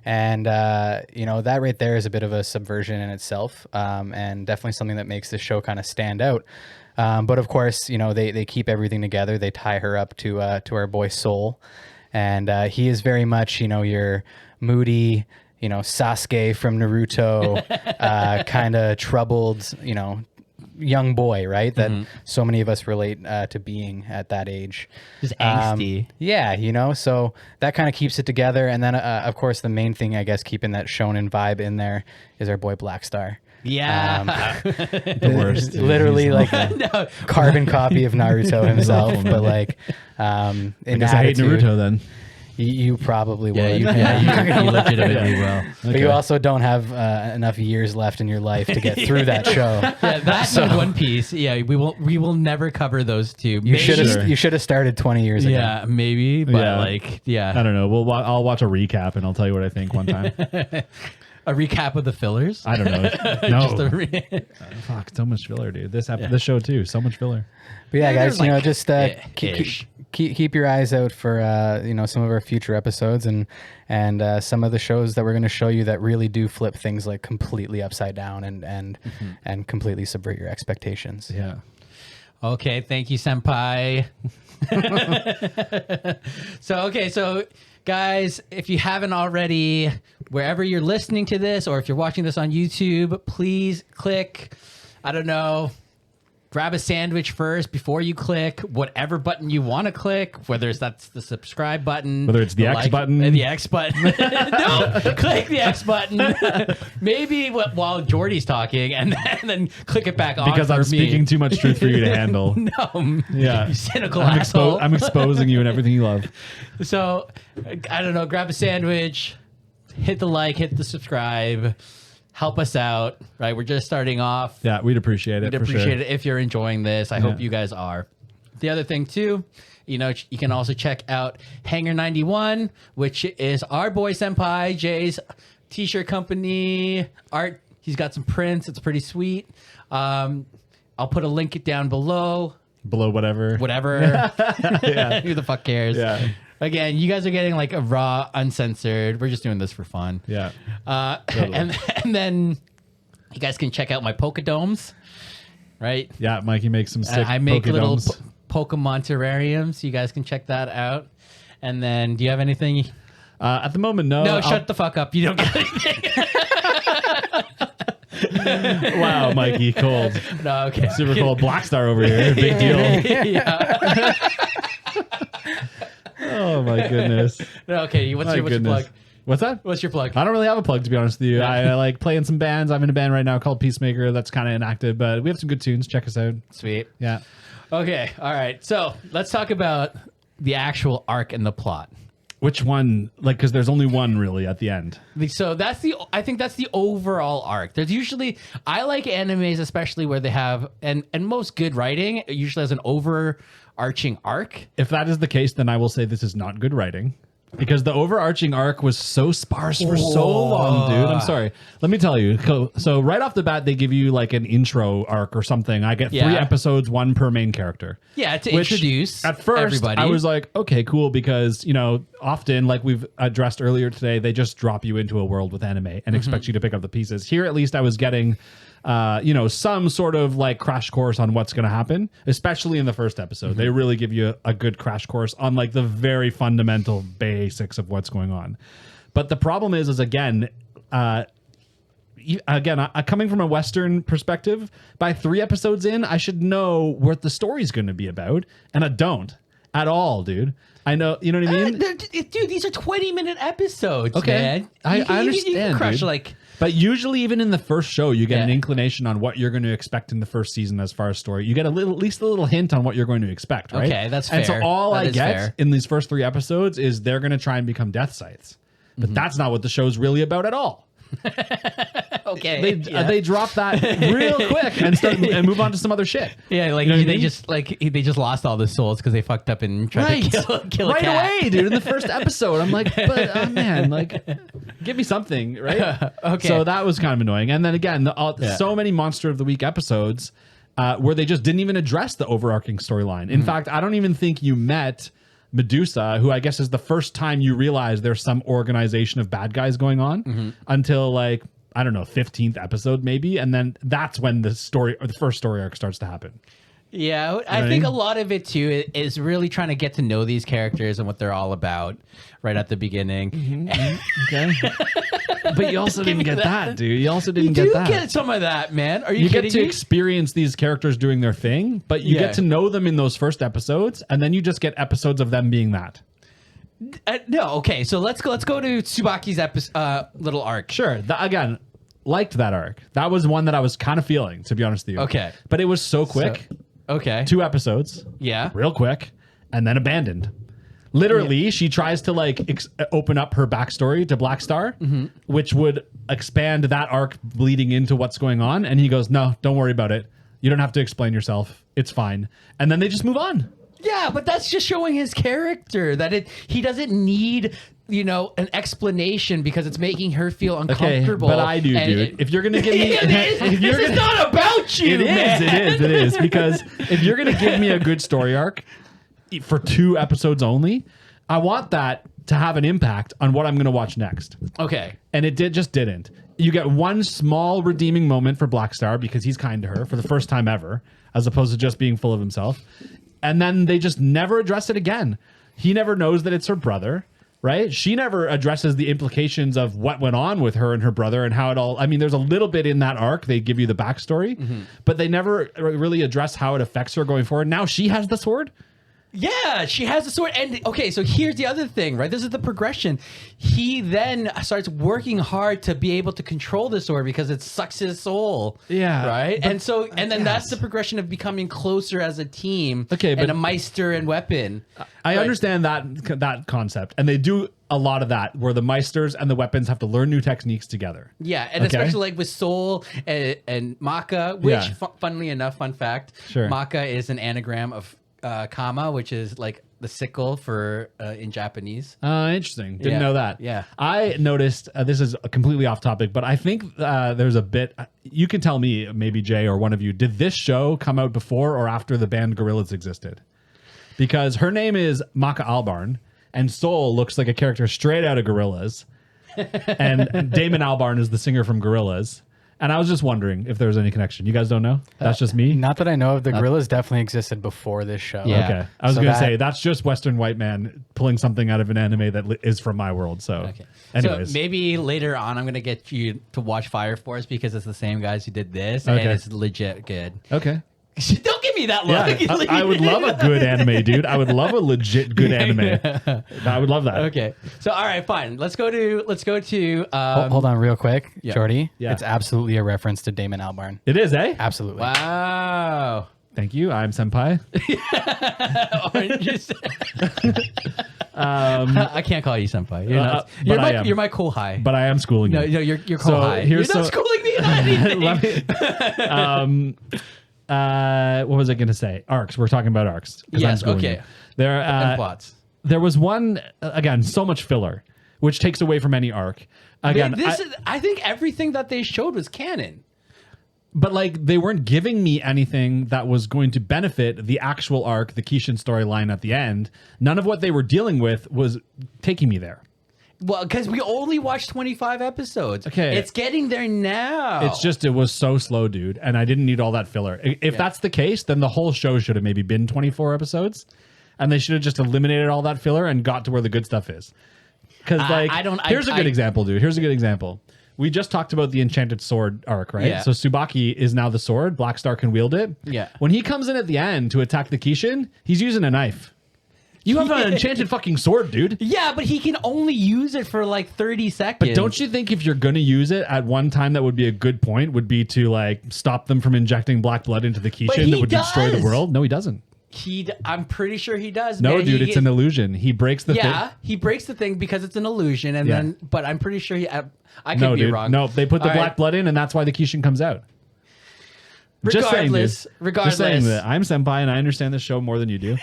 And, that right there is a bit of a subversion in itself, and definitely something that makes the show kind of stand out. But of course, they keep everything together. They tie her up to our boy Soul. And he is very much, your moody, Sasuke from Naruto, kind of troubled, young boy, right? That so many of us relate to being at that age. Just angsty. So that kind of keeps it together. And then, of course, the main thing, I guess, keeping that shonen vibe in there is our boy Black Star. Yeah. The worst. Literally like a carbon copy of Naruto himself, but like I guess I hate Naruto then. You probably would. You legitimately will. But you also don't have enough years left in your life to get through that show. Yeah, that's One Piece. Yeah, we will never cover those two. You should have started 20 years ago. Yeah, maybe, but I don't know. I'll watch a recap and I'll tell you what I think one time. A recap of the fillers? I don't know. No. Fuck, so much filler, dude. This show too, so much filler. But yeah, guys, just keep your eyes out for some of our future episodes and some of the shows that we're going to show you that really do flip things like completely upside down and completely subvert your expectations. Yeah. Okay, thank you, senpai. So guys, if you haven't already, wherever you're listening to this, or if you're watching this on YouTube, please click, grab a sandwich first before you click whatever button you want to click, whether that's the subscribe button, whether it's the X button. The X button. No, click the X button. Maybe while Jordy's talking, and then click it back on. Because I'm speaking too much truth for you to handle. No, yeah, you cynical asshole. I'm exposing you and everything you love. So, grab a sandwich, hit the like, hit the subscribe. Help us out, right? We're just starting off. Yeah, we'd appreciate it. We'd appreciate it if you're enjoying this. I hope you guys are. The other thing too, you can also check out Hangar 91, which is our boy senpai Jay's t-shirt company art. He's got some prints. It's pretty sweet. I'll put a link down below. Below whatever. Yeah. Who the fuck cares? Yeah. Again, you guys are getting like a raw, uncensored. We're just doing this for fun. Yeah. Totally. And then you guys can check out my Poké Domes, right? Yeah, Mikey makes some sick I make Poké little Domes. Pokemon terrariums. You guys can check that out. And then, do you have anything? At the moment, no. No, shut the fuck up. You don't get anything. Wow, Mikey, cold. No, okay. Super cold. Black Star over here. Big deal. Yeah. Oh my goodness. Okay, what's your plug? What's that? What's your plug? I don't really have a plug, to be honest with you. I like playing some bands. I'm in a band right now called Peacemaker. That's kind of inactive, but we have some good tunes. Check us out. Sweet. Yeah. Okay. All right. So let's talk about the actual arc and the plot. Which one? Like, because there's only one really at the end. So I think that's the overall arc. There's usually, I like animes, especially where they have, and most good writing usually has an overarching arc. If that is the case, then I will say this is not good writing. Because the overarching arc was so sparse for so long, dude. I'm sorry. Let me tell you. So right off the bat, they give you like an intro arc or something. I get 3 episodes, 1 per main character. Yeah, to introduce at first, everybody. I was like, okay, cool. Because, often, like we've addressed earlier today, they just drop you into a world with anime and expect you to pick up the pieces. Here, at least I was getting... some sort of like crash course on what's going to happen, especially in the first episode. They really give you a good crash course on like the very fundamental basics of what's going on. But the problem is again, coming from a Western perspective, by 3 episodes in, I should know what the story's going to be about. And I don't at all, dude. I know, you know what I mean? Dude, these are 20-minute episodes, okay. Man. I understand, you can crush dude. But usually, even in the first show, you get an inclination on what you're going to expect in the first season as far as story. You get at least a little hint on what you're going to expect, right? Okay, that's fair. And so all I get in these first 3 episodes is they're going to try and become death sites. But that's not what the show's really about at all. Okay. They drop that real quick and start and move on to some other shit. Yeah, like You know what I they mean? just they just lost all the souls because they fucked up and tried to kill a right cat. away, dude. In the first episode, I'm like, but oh man, like, give me something, right? Okay. So that was kind of annoying. And then again, so many Monster of the Week episodes where they just didn't even address the overarching storyline. In fact, I don't even think you met Medusa, who I guess is the first time you realize there's some organization of bad guys going on until like, I don't know, 15th episode maybe. And then that's when the story or the first story arc starts to happen. Yeah, I think a lot of it too is really trying to get to know these characters and what they're all about right at the beginning. Okay. But you also didn't get that, dude. You also didn't get that. You get some of that, man. Are you get kidding to me? experience these characters doing their thing, but you get to know them in those first episodes, and then you just get episodes of them being that. No, okay. So let's go to Tsubaki's little arc. Sure. Again, liked that arc. That was one that I was kind of feeling, to be honest with you. Okay. But it was so quick. Okay. 2 episodes. Yeah. Real quick, and then abandoned. Literally, she tries to like open up her backstory to Black Star, which would expand that arc bleeding into what's going on. And he goes, "No, don't worry about it. You don't have to explain yourself. It's fine." And then they just move on. Yeah, but that's just showing his character that he doesn't need, an explanation because it's making her feel uncomfortable. Okay, but I do, dude. If you're gonna give me, this is not about you. It is because if you're gonna give me a good story arc for 2 episodes only, I want that to have an impact on what I'm gonna watch next. Okay, and it just didn't. You get one small redeeming moment for Black Star because he's kind to her for the first time ever, as opposed to just being full of himself. And then they just never address it again. He never knows that it's her brother, right? She never addresses the implications of what went on with her and her brother and how it all... I mean, there's a little bit in that arc. They give you the backstory, but they never really address how it affects her going forward. Now she has the sword. Yeah, she has a sword. And okay, so here's the other thing, right? This is the progression. He then starts working hard to be able to control the sword because it sucks his soul. Yeah. Right? And then that's the progression of becoming closer as a team. Okay, but and a Meister and weapon. I understand that concept. And they do a lot of that where the Meisters and the weapons have to learn new techniques together. Yeah, and especially like with Soul and BAKA, which funnily enough, fun fact, BAKA is an anagram of Kama, which is like the sickle for in Japanese. Interesting. Didn't know that. Yeah. I noticed, this is completely off topic, but I think there's a bit, you can tell me, maybe Jay or one of you, did this show come out before or after the band Gorillaz existed? Because her name is Maka Albarn, and Soul looks like a character straight out of Gorillaz. And Damon Albarn is the singer from Gorillaz. And I was just wondering if there was any connection. You guys don't know? That's just me? Not that I know of. The Gorillaz definitely existed before this show. Yeah. Okay. I was going to say, that's just Western white man pulling something out of an anime that is from my world. So, Okay. anyways. So maybe later on, I'm going to get you to watch Fire Force because it's the same guys who did this, Okay. and it's legit good. Okay. Don't give me that look. Yeah, I would love a good anime, dude. I would love a legit good anime. I would love that. Okay. So all right, fine. Let's go to Hold on real quick, Jordy. Yeah. It's absolutely a reference to Damon Albarn. It is, eh? Absolutely. Wow. Thank you. I'm Senpai. I can't call you senpai. You're not. You're my kohai. But I am schooling you. No, you're kohai. You're not schooling me on anything. What was I going to say? Arcs. We're talking about arcs. 'Cause I'm Yes. schooling Okay. you. There, And plots. there was one, again, so much filler, which takes away from any arc. Again, I think everything that they showed was canon. but like they weren't giving me anything that was going to benefit the actual arc, the Kishin storyline at the end. None of what they were dealing with was taking me there. Well, because we only watched 25 episodes. Okay. It's getting there now. It's just, it was so slow, dude. And I didn't need all that filler. If that's the case, then the whole show should have maybe been 24 episodes. And they should have just eliminated all that filler and got to where the good stuff is. Because here's a good example, dude. Here's a good example. We just talked about the Enchanted Sword arc, right? Yeah. So Tsubaki is now the sword. Black Star can wield it. Yeah. When he comes in at the end to attack the Kishin, he's using a knife. You have an enchanted fucking sword, dude. Yeah, but he can only use it for like 30 seconds. But don't you think if you're going to use it at one time, that would be a good point, would be to like stop them from injecting black blood into the Kishin that would destroy the world? No, he doesn't. I'm pretty sure he does. No, man. dude, it's an illusion. He breaks the thing. Yeah, he breaks the thing because it's an illusion, and then. But I'm pretty sure I could No, be dude. wrong. No, they put the All black right. blood in, and that's why the Kishin comes out. Just saying, dude. Regardless. Just saying that I'm senpai, and I understand this show more than you do.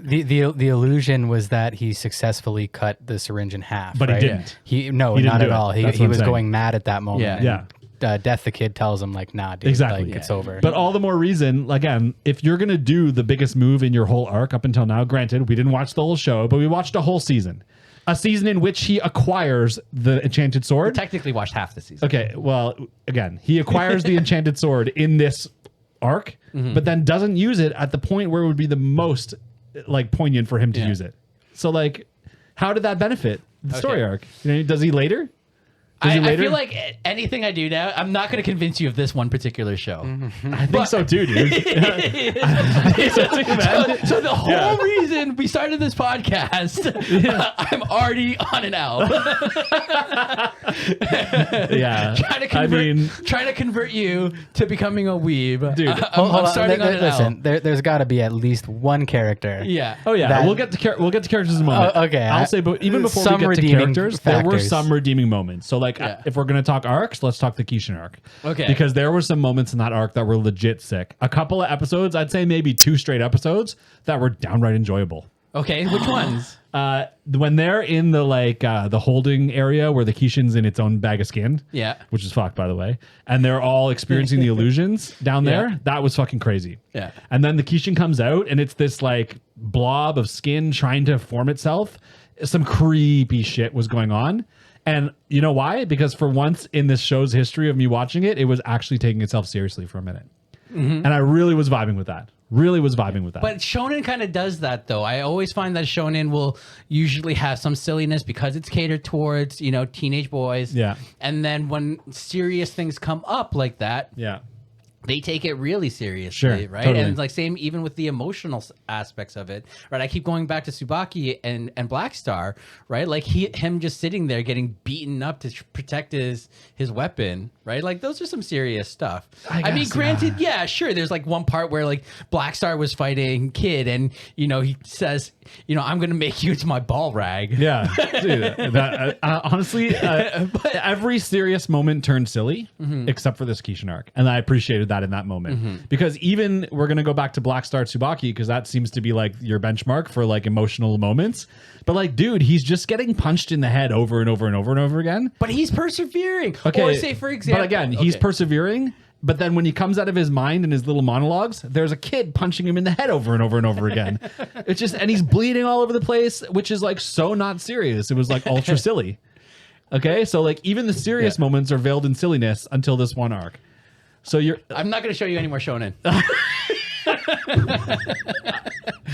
The illusion was that he successfully cut the syringe in half. But right? he didn't. He didn't not do at it. all. He That's what I'm was saying. going mad at that moment. Yeah. and, Yeah. Death the Kid tells him like, nah, dude, Exactly. like, it's over. But all the more reason, again, if you're going to do the biggest move in your whole arc up until now, granted, we didn't watch the whole show, but we watched a whole season. A season in which he acquires the enchanted sword. Technically watched half the season. Okay, well, again, he acquires the enchanted sword in this arc, but then doesn't use it at the point where it would be the most like poignant for him to use it. So like, how did that benefit the story arc? You know, does he later? I feel like anything I do now, I'm not going to convince you of this one particular show. I think so too, dude. I think so too, man. So the whole reason we started this podcast, I'm already on an L. Yeah, trying to convert you to becoming a weeb, dude. I'm starting on an Listen, L. there's got to be at least one character. Yeah. Oh yeah, That- we'll get to characters in a moment. Okay, I'll say, but even before some we get to redeeming characters, there were factors. some redeeming moments. So like, Yeah. if we're gonna talk arcs, let's talk the Kishin arc. Okay. Because there were some moments in that arc that were legit sick. A couple of episodes, I'd say maybe 2 straight episodes that were downright enjoyable. Okay, which ones? When they're in the like the holding area where the Kishin's in its own bag of skin, Yeah. which is fucked by the way, and they're all experiencing the illusions down there. Yeah. That was fucking crazy. Yeah. And then the Kishin comes out, and it's this like blob of skin trying to form itself. Some creepy shit was going on. And you know why? Because for once in this show's history of me watching it, it was actually taking itself seriously for a minute. And I really was vibing with that. But shonen kind of does that though. I always find that shonen will usually have some silliness because it's catered towards, teenage boys. Yeah. And then when serious things come up like that, yeah. they take it really seriously, Sure, right? totally. And like same even with the emotional aspects of it, right? I keep going back to Tsubaki and Black Star, right? Like him just sitting there getting beaten up to protect his weapon, right? Like those are some serious stuff. I mean, guess, granted, yeah, sure. There's like one part where like Black Star was fighting Kid, and he says, I'm gonna make you into my ball rag. Yeah, dude. Honestly, every serious moment turned silly, except for this Kishin arc, and I appreciated that in that moment because even we're gonna go back to Black Star Tsubaki because that seems to be like your benchmark for like emotional moments. But like, dude, he's just getting punched in the head over and over and over and over again. But he's persevering. Okay, Or say, for example, but again, he's persevering. But then when he comes out of his mind and his little monologues, there's a kid punching him in the head over and over and over again. It's just, and he's bleeding all over the place, which is like so not serious. It was like ultra silly. Okay, so like even the serious moments are veiled in silliness until this one arc. So I'm not going to show you any more shonen.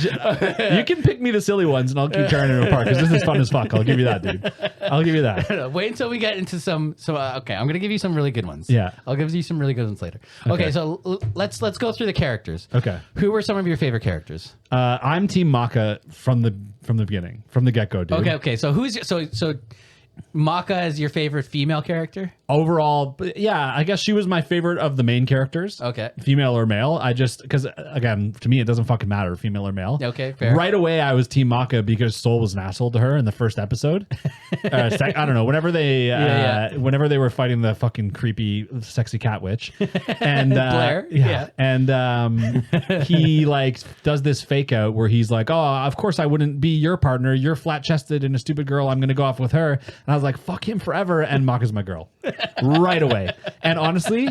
You can pick me the silly ones and I'll keep tearing them apart because this is fun as fuck. I'll give you that, dude. I'll give you that. Wait until we get into some. So okay, I'm gonna give you some really good ones. Yeah. I'll give you some really good ones later. Okay, so let's go through the characters. Okay. Who were some of your favorite characters? I'm Team Maka from the beginning, from the get go, dude. Okay. So so Maka is your favorite female character? Overall, yeah, I guess she was my favorite of the main characters. Okay. Female or male. Because, again, to me, it doesn't fucking matter, female or male. Okay, fair. Right away, I was Team Maka because Soul was an asshole to her in the first episode. I don't know. Whenever they whenever they were fighting the fucking creepy, sexy cat witch. And Blair. Yeah. And he, like, does this fake out where he's like, oh, of course I wouldn't be your partner. You're flat-chested and a stupid girl. I'm going to go off with her. And I was like, fuck him forever. And Maka's my girl. Right away. And honestly,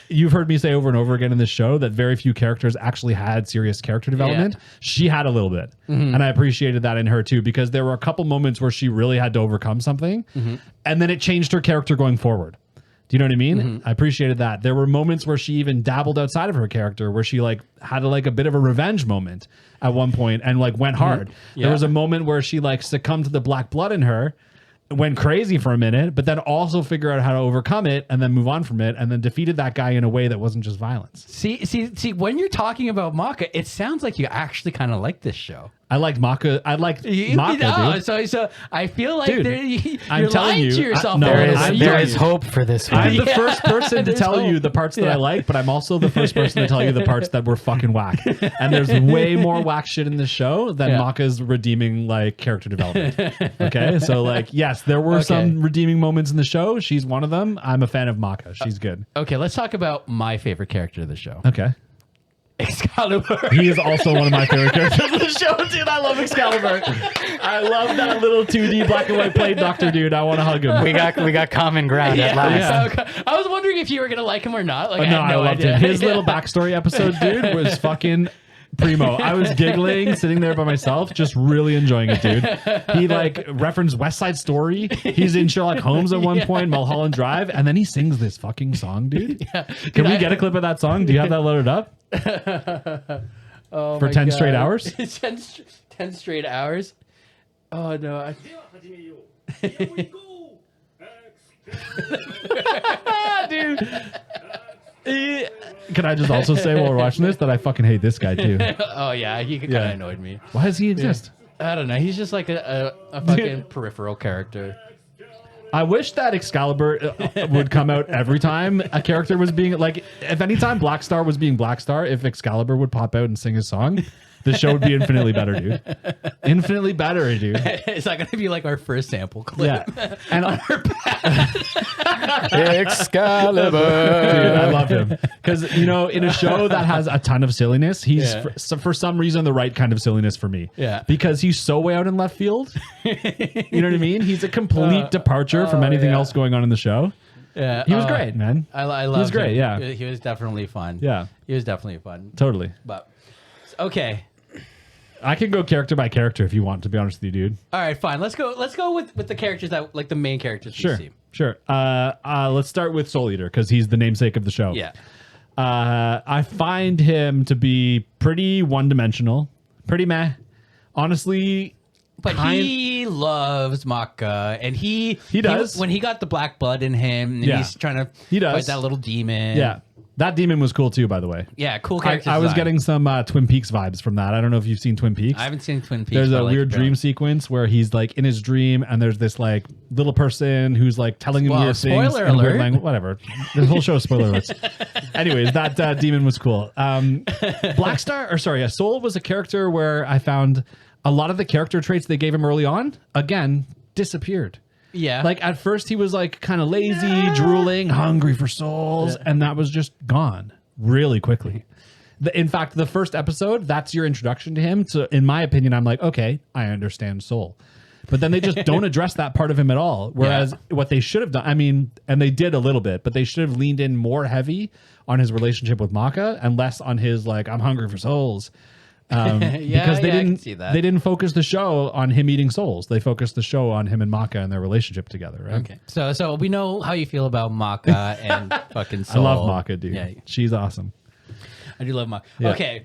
you've heard me say over and over again in this show that very few characters actually had serious character development. Yeah. She had a little bit. And I appreciated that in her too, because there were a couple moments where she really had to overcome something. And then it changed her character going forward. Do you know what I mean? I appreciated that. There were moments where she even dabbled outside of her character, where she like had a bit of a revenge moment at one point and like went hard. Yeah. There was a moment where she like succumbed to the black blood in her, went crazy for a minute, but then also figure out how to overcome it and then move on from it and then defeated that guy in a way that wasn't just violence. See, when you're talking about Maka, it sounds like you actually kind of like this show. I liked Maka. I liked Maka, dude. So I feel like Dude, you're I'm telling lying you, to yourself. no, There is hope for this one. I'm the first person to There's tell you hope. the parts that I like, but I'm also the first person to tell you the parts that were fucking whack. And there's way more whack shit in this show than Maka's redeeming like character development. Okay, so like yes, there were some redeeming moments in the show. She's one of them. I'm a fan of Maka. She's good. Okay, let's talk about my favorite character of the show. Okay. Excalibur. He is also one of my favorite characters of the show, dude. I love Excalibur. I love that little 2D black and white plate doctor, dude. I want to hug him. We got common ground at last. So, I was wondering if you were gonna like him or not. Like, No, I had I no loved idea. him. His little backstory episode, dude, was fucking primo. I was giggling, sitting there by myself, just really enjoying it, dude. He like referenced West Side Story. He's in Sherlock Holmes at one point, Mulholland Drive, and then he sings this fucking song, dude. Can we get a clip of that song? Do you have that loaded up? Oh For my 10 God. straight hours? 10 straight hours? Oh no. Dude. Can I just also say while we're watching this that I fucking hate this guy too? Oh yeah, he kind of annoyed me. Why does he exist? I don't know. He's just like a fucking peripheral character. I wish that Excalibur would come out every time a character was being like, if any time Black Star was being Black Star, if Excalibur would pop out and sing his song, the show would be infinitely better, dude. Infinitely better, dude. Is that going to be like our first sample clip? Yeah. And on her Excalibur. Dude, I love him. Because, you know, in a show that has a ton of silliness, he's for some reason the right kind of silliness for me. Yeah. Because he's so way out in left field. You know what I mean? He's a complete departure from anything else going on in the show. Yeah. He was great, man. I love He was great, yeah. He was definitely fun. Yeah. He was definitely fun. Totally. But, okay. I can go character by character if you want, to be honest with you, dude. All right, fine. Let's go with the characters that, like the main characters we Sure. see. Sure. Let's start with Soul Eater because he's the namesake of the show. Yeah. I find him to be pretty one-dimensional, pretty meh. Honestly, But he loves Maka, and he does. when he got the black blood in him, and he's trying to fight that little demon. yeah. That demon was cool too, by the way. Yeah, cool character I was design. getting some Twin Peaks vibes from that. I don't know if you've seen Twin Peaks. I haven't seen Twin Peaks. There's but a I like weird the dream film. sequence where he's like in his dream, and there's this like little person who's like telling him Well, weird things. spoiler in weird alert. language. Whatever. The whole show is spoiler alerts. Anyways, that demon was cool. Black Star, or sorry, Soul was a character where I found a lot of the character traits they gave him early on again disappeared. Yeah. Like at first he was like kind of lazy, drooling, hungry for souls, and that was just gone really quickly. In fact, the first episode, that's your introduction to him. So in my opinion, I'm like, okay, I understand Soul. But then they just don't address that part of him at all. Whereas what they should have done, I mean, and they did a little bit, but they should have leaned in more heavy on his relationship with Maka and less on his like, I'm hungry for souls. Because they I didn't can see that. they didn't focus the show on him eating souls. They focused the show on him and Maka and their relationship together, right? Okay. So we know how you feel about Maka and fucking Soul. I love Maka, dude. Yeah. She's awesome. I do love Maka. Yeah. Okay.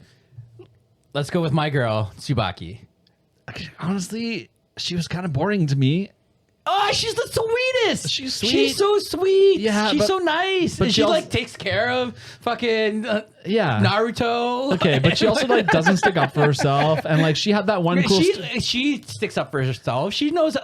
Let's go with my girl, Tsubaki. Honestly, she was kind of boring to me. Oh, she's the sweetest. She's sweet. She's so sweet. Yeah, she's but- so nice. but And she she also- like takes care of fucking Naruto. Okay, but she also like doesn't stick up for herself, and like she had that one cool. She sticks up for herself. She knows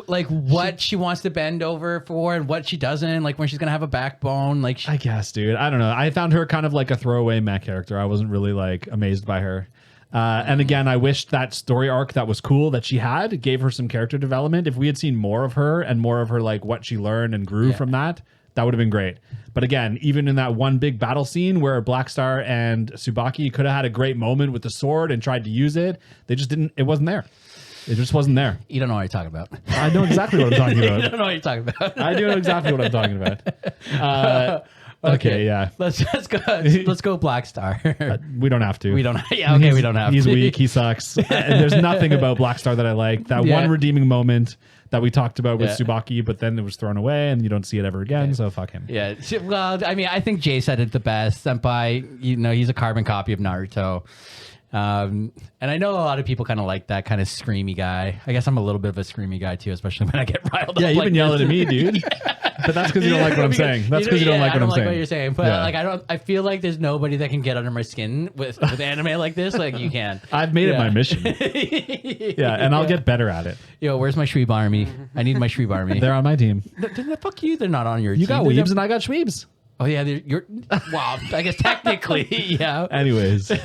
like what she wants to bend over for and what she doesn't. Like when she's gonna have a backbone. Like I guess, dude. I don't know. I found her kind of like a throwaway mech character. I wasn't really like amazed by her. And again, I wish that story arc that was cool that she had gave her some character development. If we had seen more of her and more of her like what she learned and grew from that would have been great. But again, even in that one big battle scene where Black Star and Tsubaki could have had a great moment with the sword and tried to use it, they just didn't. It wasn't there. It just wasn't there. you don't know what you're talking about. I know exactly what I'm talking You about. don't know what you're talking about. I do know exactly what I'm talking about. Okay, yeah. Let's go Black Star. We don't have to. We don't. Yeah, okay, we don't have. He's to. weak. He sucks. And there's nothing about Black Star that I like. That one redeeming moment that we talked about with Tsubaki, but then it was thrown away, and you don't see it ever again. So fuck him. Yeah. Well, I mean, I think Jay said it the best. Senpai, he's a carbon copy of Naruto. And I know a lot of people kind of like that kind of screamy guy. I guess I'm a little bit of a screamy guy too, especially when I get riled up. Yeah, you've like been yelling this. at me, dude. But that's because you don't like what I'm saying. That's because you don't like what I'm saying. What you're saying, but like I feel like there's nobody that can get under my skin with anime like this. Like you can. I've made it my mission. And I'll get better at it. Yo, where's my Shweeb army? I need my Shweeb army. They're on my team. Fuck you. They're not on your team. You got Weebs and I got Shweebs. Oh yeah, you're wow. I guess technically, yeah. Anyways, where's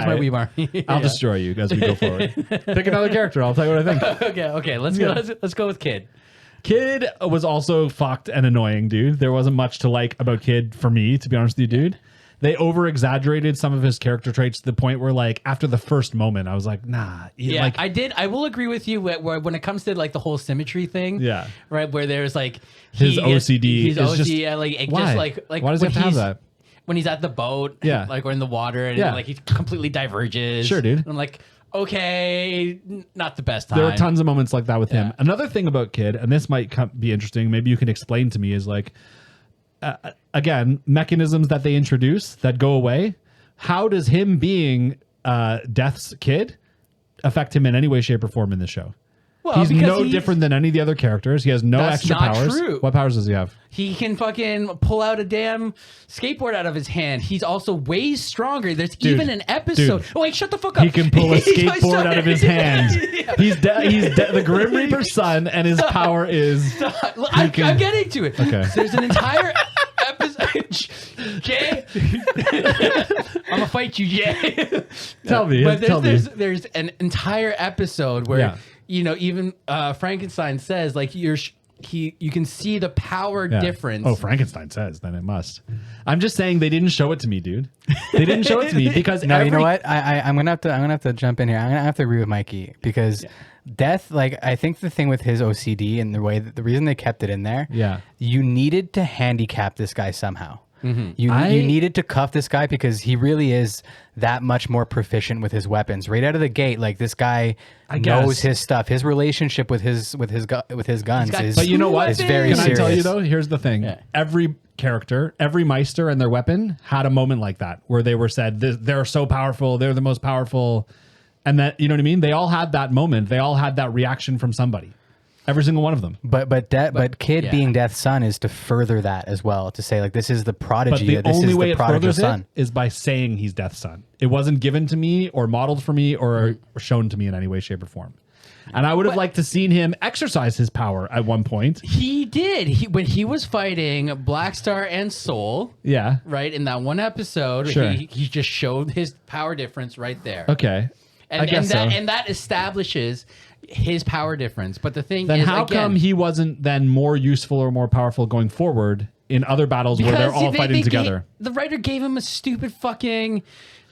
my Weeb army? I'll destroy you as we go forward. Pick another character. I'll tell you what I think. Okay. Let's go with Kid. Kid was also fucked and annoying, dude. There wasn't much to like about Kid for me, to be honest with you, dude. They over-exaggerated some of his character traits to the point where, like, after the first moment, I was like, nah. Yeah, like, I will agree with you when it comes to, like, the whole symmetry thing. Yeah. Right, where there's, like... His OCD His is OCD, just... like, why? Just like why does he have to have that? When he's at the boat, like, or in the water, and, like, he completely diverges. Sure, dude. And I'm like... Okay, not the best time. There are tons of moments like that with him. Another thing about Kid, and this might be interesting, maybe you can explain to me, is like, again, mechanisms that they introduce that go away. How does him being Death's kid affect him in any way, shape, or form in the show? Well, he's no different than any of the other characters. He has no extra powers. True. What powers does he have? He can fucking pull out a damn skateboard out of his hand. He's also way stronger. There's even an episode. Oh wait, shut the fuck up. He can pull a skateboard out of his hand. He's the Grim Reaper's son, and his power is. I'm getting to it. Okay. So there's an entire episode. Jay, I'm gonna fight you, Jay. Tell me. But there's an entire episode where even Frankenstein says like you can see the power difference. Oh, Frankenstein says, then it must. I'm just saying they didn't show it to me, dude. They didn't show it to me because no, you know what? I'm gonna have to jump in here. I'm gonna have to agree with Mikey because Death, like I think the thing with his OCD and the reason they kept it in there, you needed to handicap this guy somehow. Mm-hmm. You needed to cuff this guy because he really is that much more proficient with his weapons right out of the gate. Like this guy knows his stuff. His relationship with his guns is. But you know what? Is very Can serious. I tell you though? Here's the thing. Yeah. Every character, every Meister and their weapon had a moment like that where they were said they're so powerful. They're the most powerful, and that you know what I mean. They all had that moment. They all had that reaction from somebody. Every single one of them. But Kid being Death's son is to further that as well. To say like this is the prodigy. But the only way it furthers son. it is by saying he's Death's son. It wasn't given to me or modeled for me or shown to me in any way, shape, or form. And I would have liked to seen him exercise his power at one point. He did. When he was fighting Black Star and Soul. Yeah. Right in that one episode, sure. he just showed his power difference right there. Okay. And that establishes his power difference. But the thing then is, how come he wasn't then more useful or more powerful going forward in other battles where they're all fighting together? The writer gave him a stupid fucking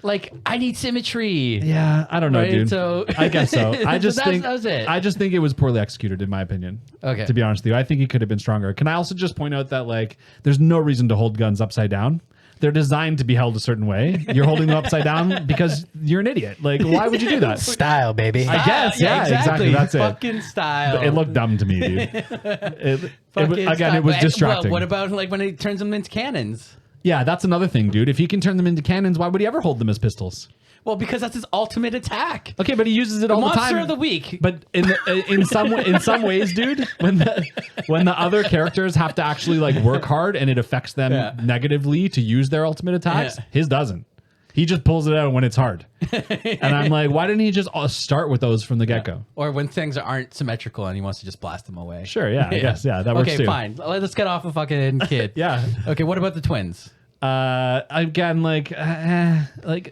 like I need symmetry. Yeah, I don't know, dude. So I guess so. I just think that was it. I just think it was poorly executed, in my opinion. Okay. To be honest with you, I think he could have been stronger. Can I also just point out that like there's no reason to hold guns upside down. They're designed to be held a certain way. You're holding them upside down because you're an idiot. Like, why would you do that? Style, baby. I guess, yeah, exactly. That's it. Fucking style. It looked dumb to me, dude. It was distracting. Well, what about like when he turns them into cannons? Yeah, that's another thing, dude. If he can turn them into cannons, why would he ever hold them as pistols? Well, because that's his ultimate attack. Okay, but he uses it all the time. Monster of the week. But in some ways, dude, when the other characters have to actually like work hard and it affects them negatively to use their ultimate attacks, his doesn't. He just pulls it out when it's hard. And I'm like, why didn't he just start with those from the get-go? Or when things aren't symmetrical and he wants to just blast them away. Sure, yeah, I guess, that works too. Okay, fine. Let's get off of fucking Kid. Yeah. Okay, what about the twins? Again, like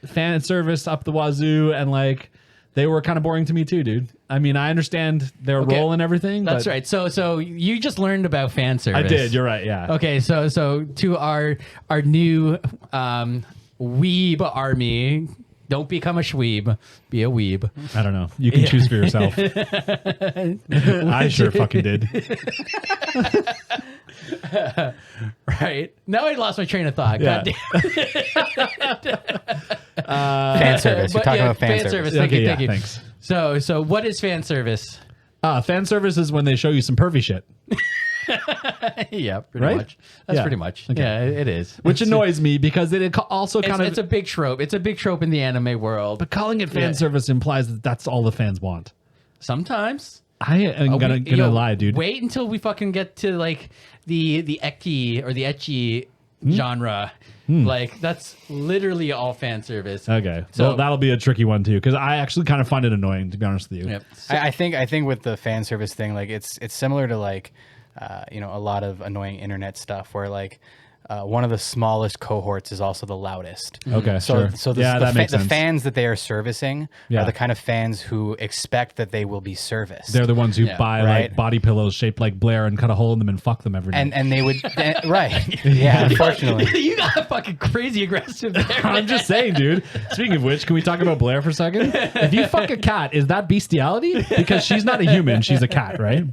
fan service up the wazoo, and like they were kind of boring to me too, dude. I mean, I understand their role and everything. That's right. So you just learned about fan service. I did. You're right. Yeah. Okay. So to our new weeb army. Don't become a Shweeb. Be a weeb. I don't know. You can choose for yourself. I sure fucking did. Right. Now I lost my train of thought. Yeah. Fan service. You're talking about fan service. Thank you. Thanks. So what is fan service? Fan service is when they show you some pervy shit. Yeah, pretty much. That's pretty much. Okay. Yeah, it is. Which annoys me because it also kind of... It's a big trope. It's a big trope in the anime world. But calling it fan service implies that that's all the fans want. Sometimes. I am gonna lie, dude. Wait until we fucking get to like the ecchi or the ecchi genre. Like that's literally all fan service. Okay, So well, that'll be a tricky one too, because I actually kind of find it annoying, to be honest with you. Yep. I think with the fan service thing, like it's similar to like a lot of annoying internet stuff where like one of the smallest cohorts is also the loudest. Okay, so sure. the fans that they are servicing Yeah. are the kind of fans who expect that they will be serviced. They're the ones who buy like Right. body pillows shaped like Blair and cut a hole in them and fuck them every night. and they would right. Yeah, unfortunately. You got fucking crazy aggressive there. I'm just saying, dude. Speaking of which, can we talk about Blair for a second? If you fuck a cat, is that bestiality? Because she's not a human, she's a cat, right?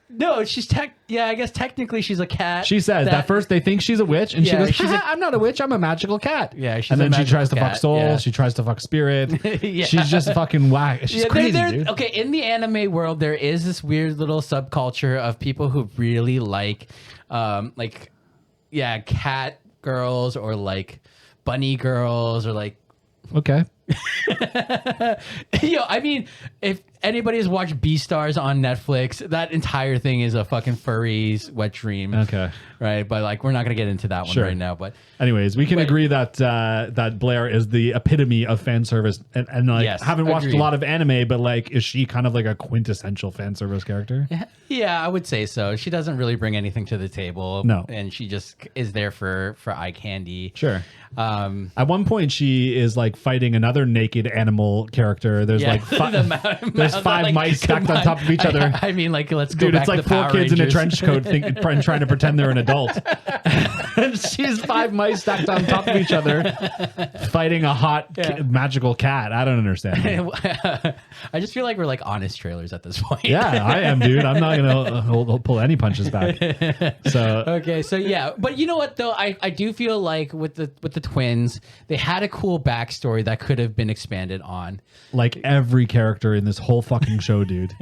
No, she's I guess technically she's a cat. She says that first they think she's a witch, and she Yeah, goes, she's a- I'm not a witch, I'm a magical cat. Yeah, she's and a then she magical tries to fuck cat, Soul, yeah. she tries to fuck Spirit. Yeah. She's just fucking whack. She's crazy, dude. Okay, in the anime world, there is this weird little subculture of people who really like cat girls or like bunny girls or like Okay. I mean, if anybody has watched Beastars on Netflix, that entire thing is a fucking furry's wet dream. Okay. Right, but like we're not gonna get into that one Sure. right now. But Anyways, we can agree that that Blair is the epitome of fan service, and like Yes, haven't watched agreed. a lot of anime, but like, is she kind of like a quintessential fan service character? yeah, I would say so. She doesn't really bring anything to the table. No. and she just is there for eye candy. Sure. At one point, she is like fighting another naked animal character. There's like there's five mice stacked on top of each other. I mean, like let's go Dude, back it's like to four Power kids in a Rangers. trench coat trying to pretend they're an adult. And she's five mice stacked on top of each other fighting a hot magical cat. I don't understand. I just feel like we're like honest trailers at this point. Yeah, I am, dude. I'm not going to pull any punches back. So Okay, so yeah, but you know what though, I do feel like with the twins, they had a cool backstory that could have been expanded on. like every character in this whole fucking show, dude.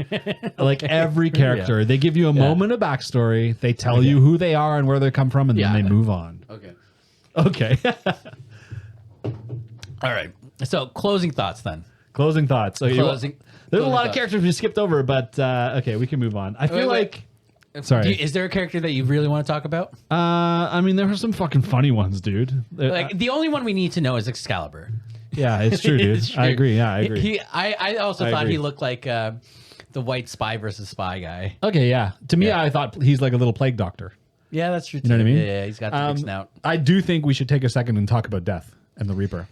Like every character. They give you a moment of backstory. They tell you who they are and where they come from, and then they move on. Okay. All right. So closing thoughts then. Closing thoughts. Okay, there's a closing lot of thoughts. characters we skipped over, but okay, we can move on. I feel Wait. Sorry. Is there a character that you really want to talk about? I mean, there were some fucking funny ones, dude. Like the only one we need to know is Excalibur. Yeah, it's true, dude. It's true. I agree. Yeah, I agree. I also I thought agree. he looked like the white spy versus spy guy. Okay, yeah. To me, I thought he's like a little plague doctor. Yeah, that's true. You know what I mean? Yeah, he's got the big snout. I do think we should take a second and talk about Death and the Reaper.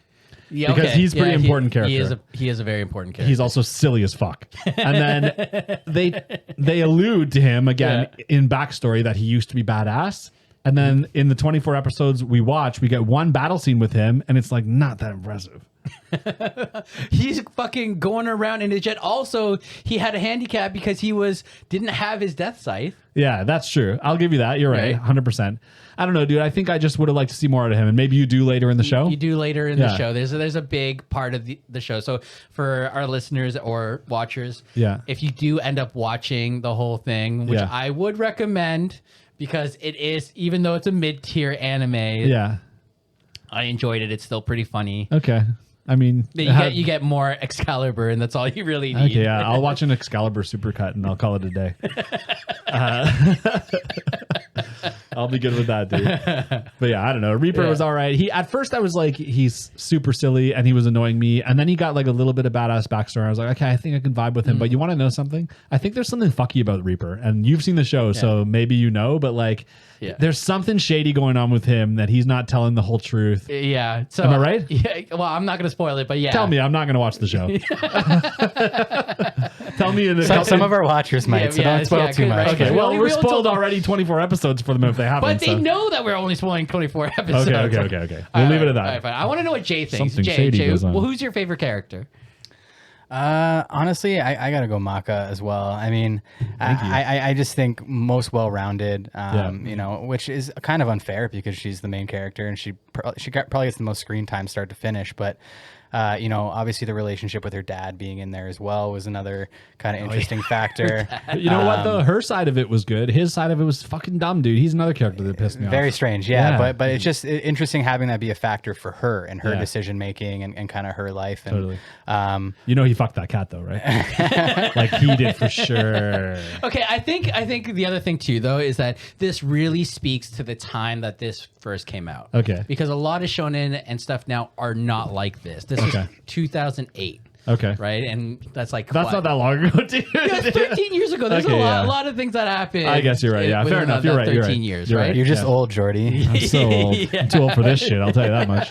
Yeah, because he's a pretty important character. He is a very important character. He's also silly as fuck. And then they allude to him again in backstory that he used to be badass. And then in the 24 episodes we watch, we get one battle scene with him, and it's like not that impressive. He's fucking going around in a jet. Also, he had a handicap because he didn't have his death scythe. Yeah, that's true. I'll give you that. You're right. Right. 100%. I don't know, dude. I think I just would have liked to see more out of him, and maybe you do later in the show. You do later in Yeah. the show. There's a big part of the show. So for our listeners or watchers, if you do end up watching the whole thing, which I would recommend because it is, even though it's a mid-tier anime, I enjoyed it. It's still pretty funny. Okay. I mean, You get more Excalibur, and that's all you really need. Okay, yeah. I'll watch an Excalibur supercut, and I'll call it a day. I'll be good with that, dude. But yeah, I don't know. Reaper was all right. At first I was like, he's super silly and he was annoying me. And then he got like a little bit of badass backstory. I was like, okay, I think I can vibe with him. But you want to know something? I think there's something fucky about Reaper. And you've seen the show, so maybe you know. But like, there's something shady going on with him that he's not telling the whole truth. Yeah. So, am I right? Yeah. Well, I'm not going to spoil it, but yeah. Tell me, I'm not going to watch the show. Tell me. Some of our watchers might, so don't spoil too much. Right. Okay, well, we're We'll spoiled tell- already 24 episodes for them if they haven't. But they so. know that we're only spoiling 24 episodes. Okay. We'll leave it at that. All right, fine. I want to know what Jay thinks. Something shady goes on. Well, who's your favorite character? Honestly, I gotta go Maka as well. I mean, I just think most well-rounded, you know, which is kind of unfair because she's the main character and she probably gets the most screen time start to finish. But Obviously the relationship with her dad being in there as well was another kind of interesting factor. You know what though? Her side of it was good. His side of it was fucking dumb, dude. He's another character that pissed me off. Very strange, yeah. But it's just interesting having that be a factor for her and her decision making and kind of her life. And, totally. He fucked that cat though, right? Like he did for sure. Okay, I think the other thing too though is that this really speaks to the time that this first came out. Okay. Because a lot of shonen and stuff now are not like this. This was 2008. Okay. Right? And that's like not that long ago, dude. Yeah, 13 years ago. There's a lot of things that happened. I guess you're right. Yeah, fair enough. You're right. 13 years, you're right? You're just old, Jordy. I'm so old. I'm too old for this shit. I'll tell you that much.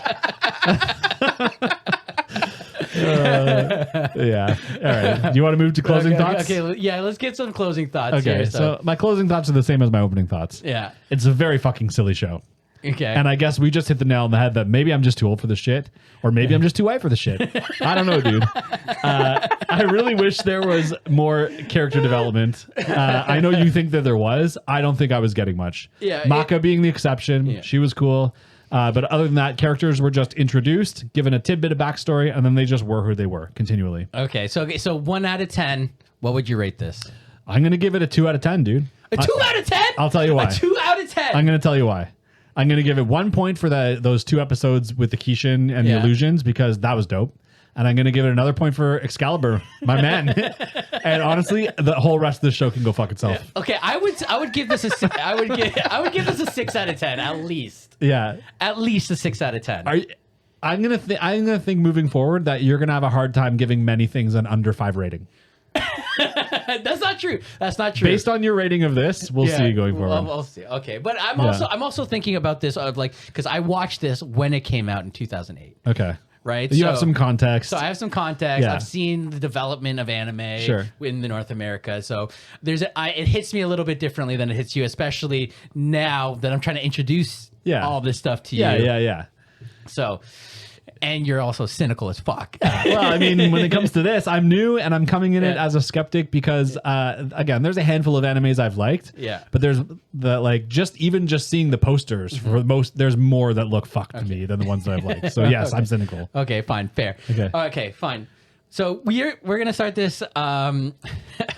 Yeah. All right. Do you want to move to closing thoughts? Okay. Yeah. Let's get some closing thoughts. Okay. Here, so my closing thoughts are the same as my opening thoughts. Yeah. It's a very fucking silly show. Okay. And I guess we just hit the nail on the head that maybe I'm just too old for this shit, or maybe I'm just too white for this shit. I don't know, dude. I really wish there was more character development. I know you think that there was. I don't think I was getting much. Yeah. BAKA being the exception. She was cool. But other than that, characters were just introduced, given a tidbit of backstory, and then they just were who they were continually. Okay. So 1 out of 10, what would you rate this? I'm going to give it a 2 out of 10, dude. A 2 out of 10? I'll tell you why. A 2 out of 10. I'm going to tell you why. I'm going to give it 1 point for those 2 episodes with the Kishin and the illusions because that was dope. And I'm going to give it another point for Excalibur, my man. And honestly, the whole rest of the show can go fuck itself. Yeah. Okay, I would give this a I would give this a 6 out of 10 at least. Yeah. At least a 6 out of 10. I'm going to think moving forward that you're going to have a hard time giving many things an under 5 rating. That's not true. That's not true. Based on your rating of this, we'll see going forward. We'll see. Okay, but I'm also thinking about this of because I watched this when it came out in 2008. Okay. Right. You have some context. So I have some context. Yeah. I've seen the development of anime in the North America. So it hits me a little bit differently than it hits you, especially now that I'm trying to introduce all this stuff to you. Yeah. So. And you're also cynical as fuck. Well, I mean, when it comes to this, I'm new and I'm coming in it as a skeptic because, again, there's a handful of animes I've liked. Yeah. But there's just seeing the posters for the most, there's more that look fucked to me than the ones that I've liked. So yes, I'm cynical. Okay, fine, fair. Okay, fine. So we're gonna start this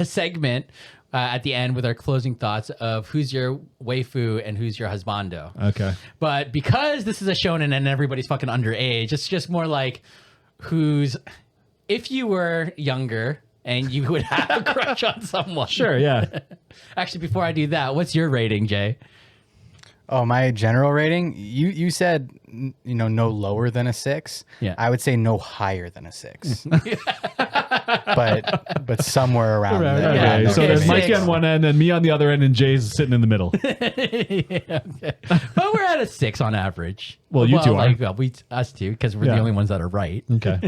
segment at the end with our closing thoughts of who's your waifu and who's your husbando. Okay. But because this is a shonen and everybody's fucking underage, it's just more like if you were younger and you would have a crush on someone. Sure, yeah. Actually, before I do that, what's your rating, Jay? Oh, my general rating? You said, no lower than a 6. Yeah. I would say no higher than a 6. but somewhere around there. Okay. Yeah, So there's Mikey on one end and me on the other end, and Jay's sitting in the middle. Okay. But we're at a 6 on average. Well, you two are. Us two, because we're the only ones that are right. Okay.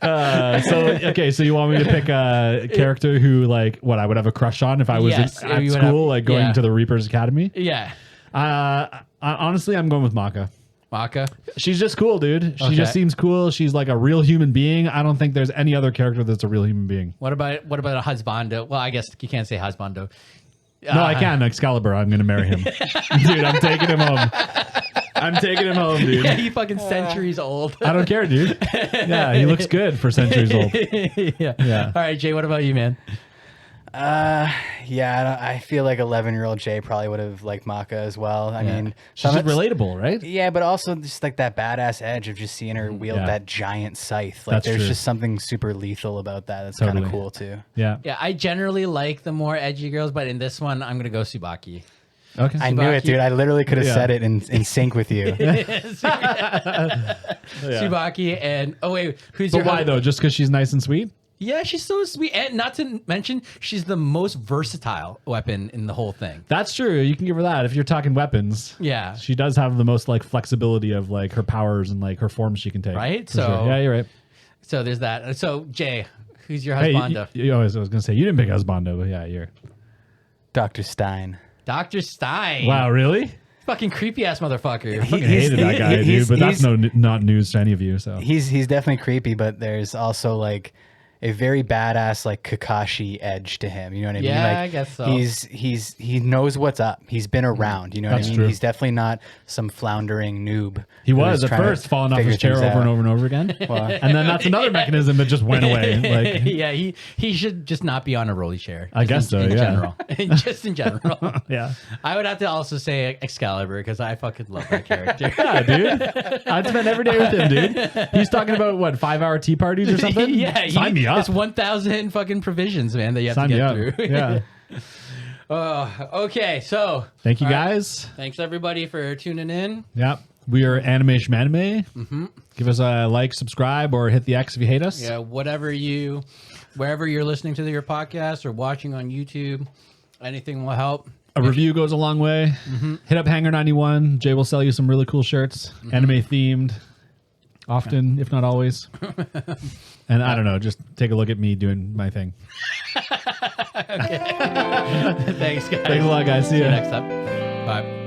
Okay. So you want me to pick a character who, I would have a crush on if I was at school, going to the Reaper's Academy? Yeah. Honestly, I'm going with Maka. Maka? She's just cool, dude. She just seems cool. She's like a real human being. I don't think there's any other character that's a real human being. What about a husbando? Well, I guess you can't say husbando. No, I can. Excalibur. I'm going to marry him. Dude, I'm taking him home. I'm taking him home, dude. Yeah, he fucking centuries old. I don't care, dude. Yeah, he looks good for centuries old. Yeah. All right, Jay, what about you, man? I feel like 11-year-old Jay probably would have liked Maka as well. I mean, she's just relatable, right? Yeah, but also just like that badass edge of just seeing her wield that giant scythe. Like, there's just something super lethal about that. That's kind of cool too. Yeah. Yeah, I generally like the more edgy girls, but in this one, I'm gonna go Tsubaki. Okay. I knew it, dude. I literally could have said it in sync with you. Tsubaki and who's your? But why though? Just because she's nice and sweet? Yeah, she's so sweet, and not to mention, she's the most versatile weapon in the whole thing. That's true. You can give her that if you're talking weapons. Yeah, she does have the most flexibility of her powers and her forms she can take. Right. So yeah, you're right. So there's that. So Jay, who's your husbando? I was gonna say you didn't pick husbando, but yeah, you're Dr. Stein. Dr. Stein. Wow, really? Fucking creepy ass motherfucker. I fucking hated that guy, dude. But that's not news to any of you. So he's definitely creepy, but there's also a very badass like Kakashi edge to him. You know what I mean? Yeah, Like, I guess so. He knows what's up. He's been around. You know That's what I mean? true. He's definitely not some floundering noob. He who was is at trying to first falling off his figure chair things over and out. over and over again. Well, And then that's another mechanism that just went away. Like, yeah, he should just not be on a rolly chair. I guess so, In yeah. general. Just in general. yeah. I would have to also say Excalibur because I fucking love that character. Yeah, dude. I'd spend every day with him, dude. He's talking about what, 5-hour tea parties or something? Yeah, Sign me up. It's 1,000 fucking provisions, man, that you have Sign to me get up. through. Yeah. Okay, so Thank you all right. guys. Thanks everybody for tuning in. Yep. We are Anime Shmanime. Give us a like, subscribe, or hit the X if you hate us. Yeah, wherever you're listening to your podcast or watching on YouTube, anything will help. A review goes a long way. Hit up Hanger91. Jay will sell you some really cool shirts, anime themed, often, if not always. And I don't know, just take a look at me doing my thing. Thanks, guys. Thanks a lot, guys. See See you ya. next time. Bye.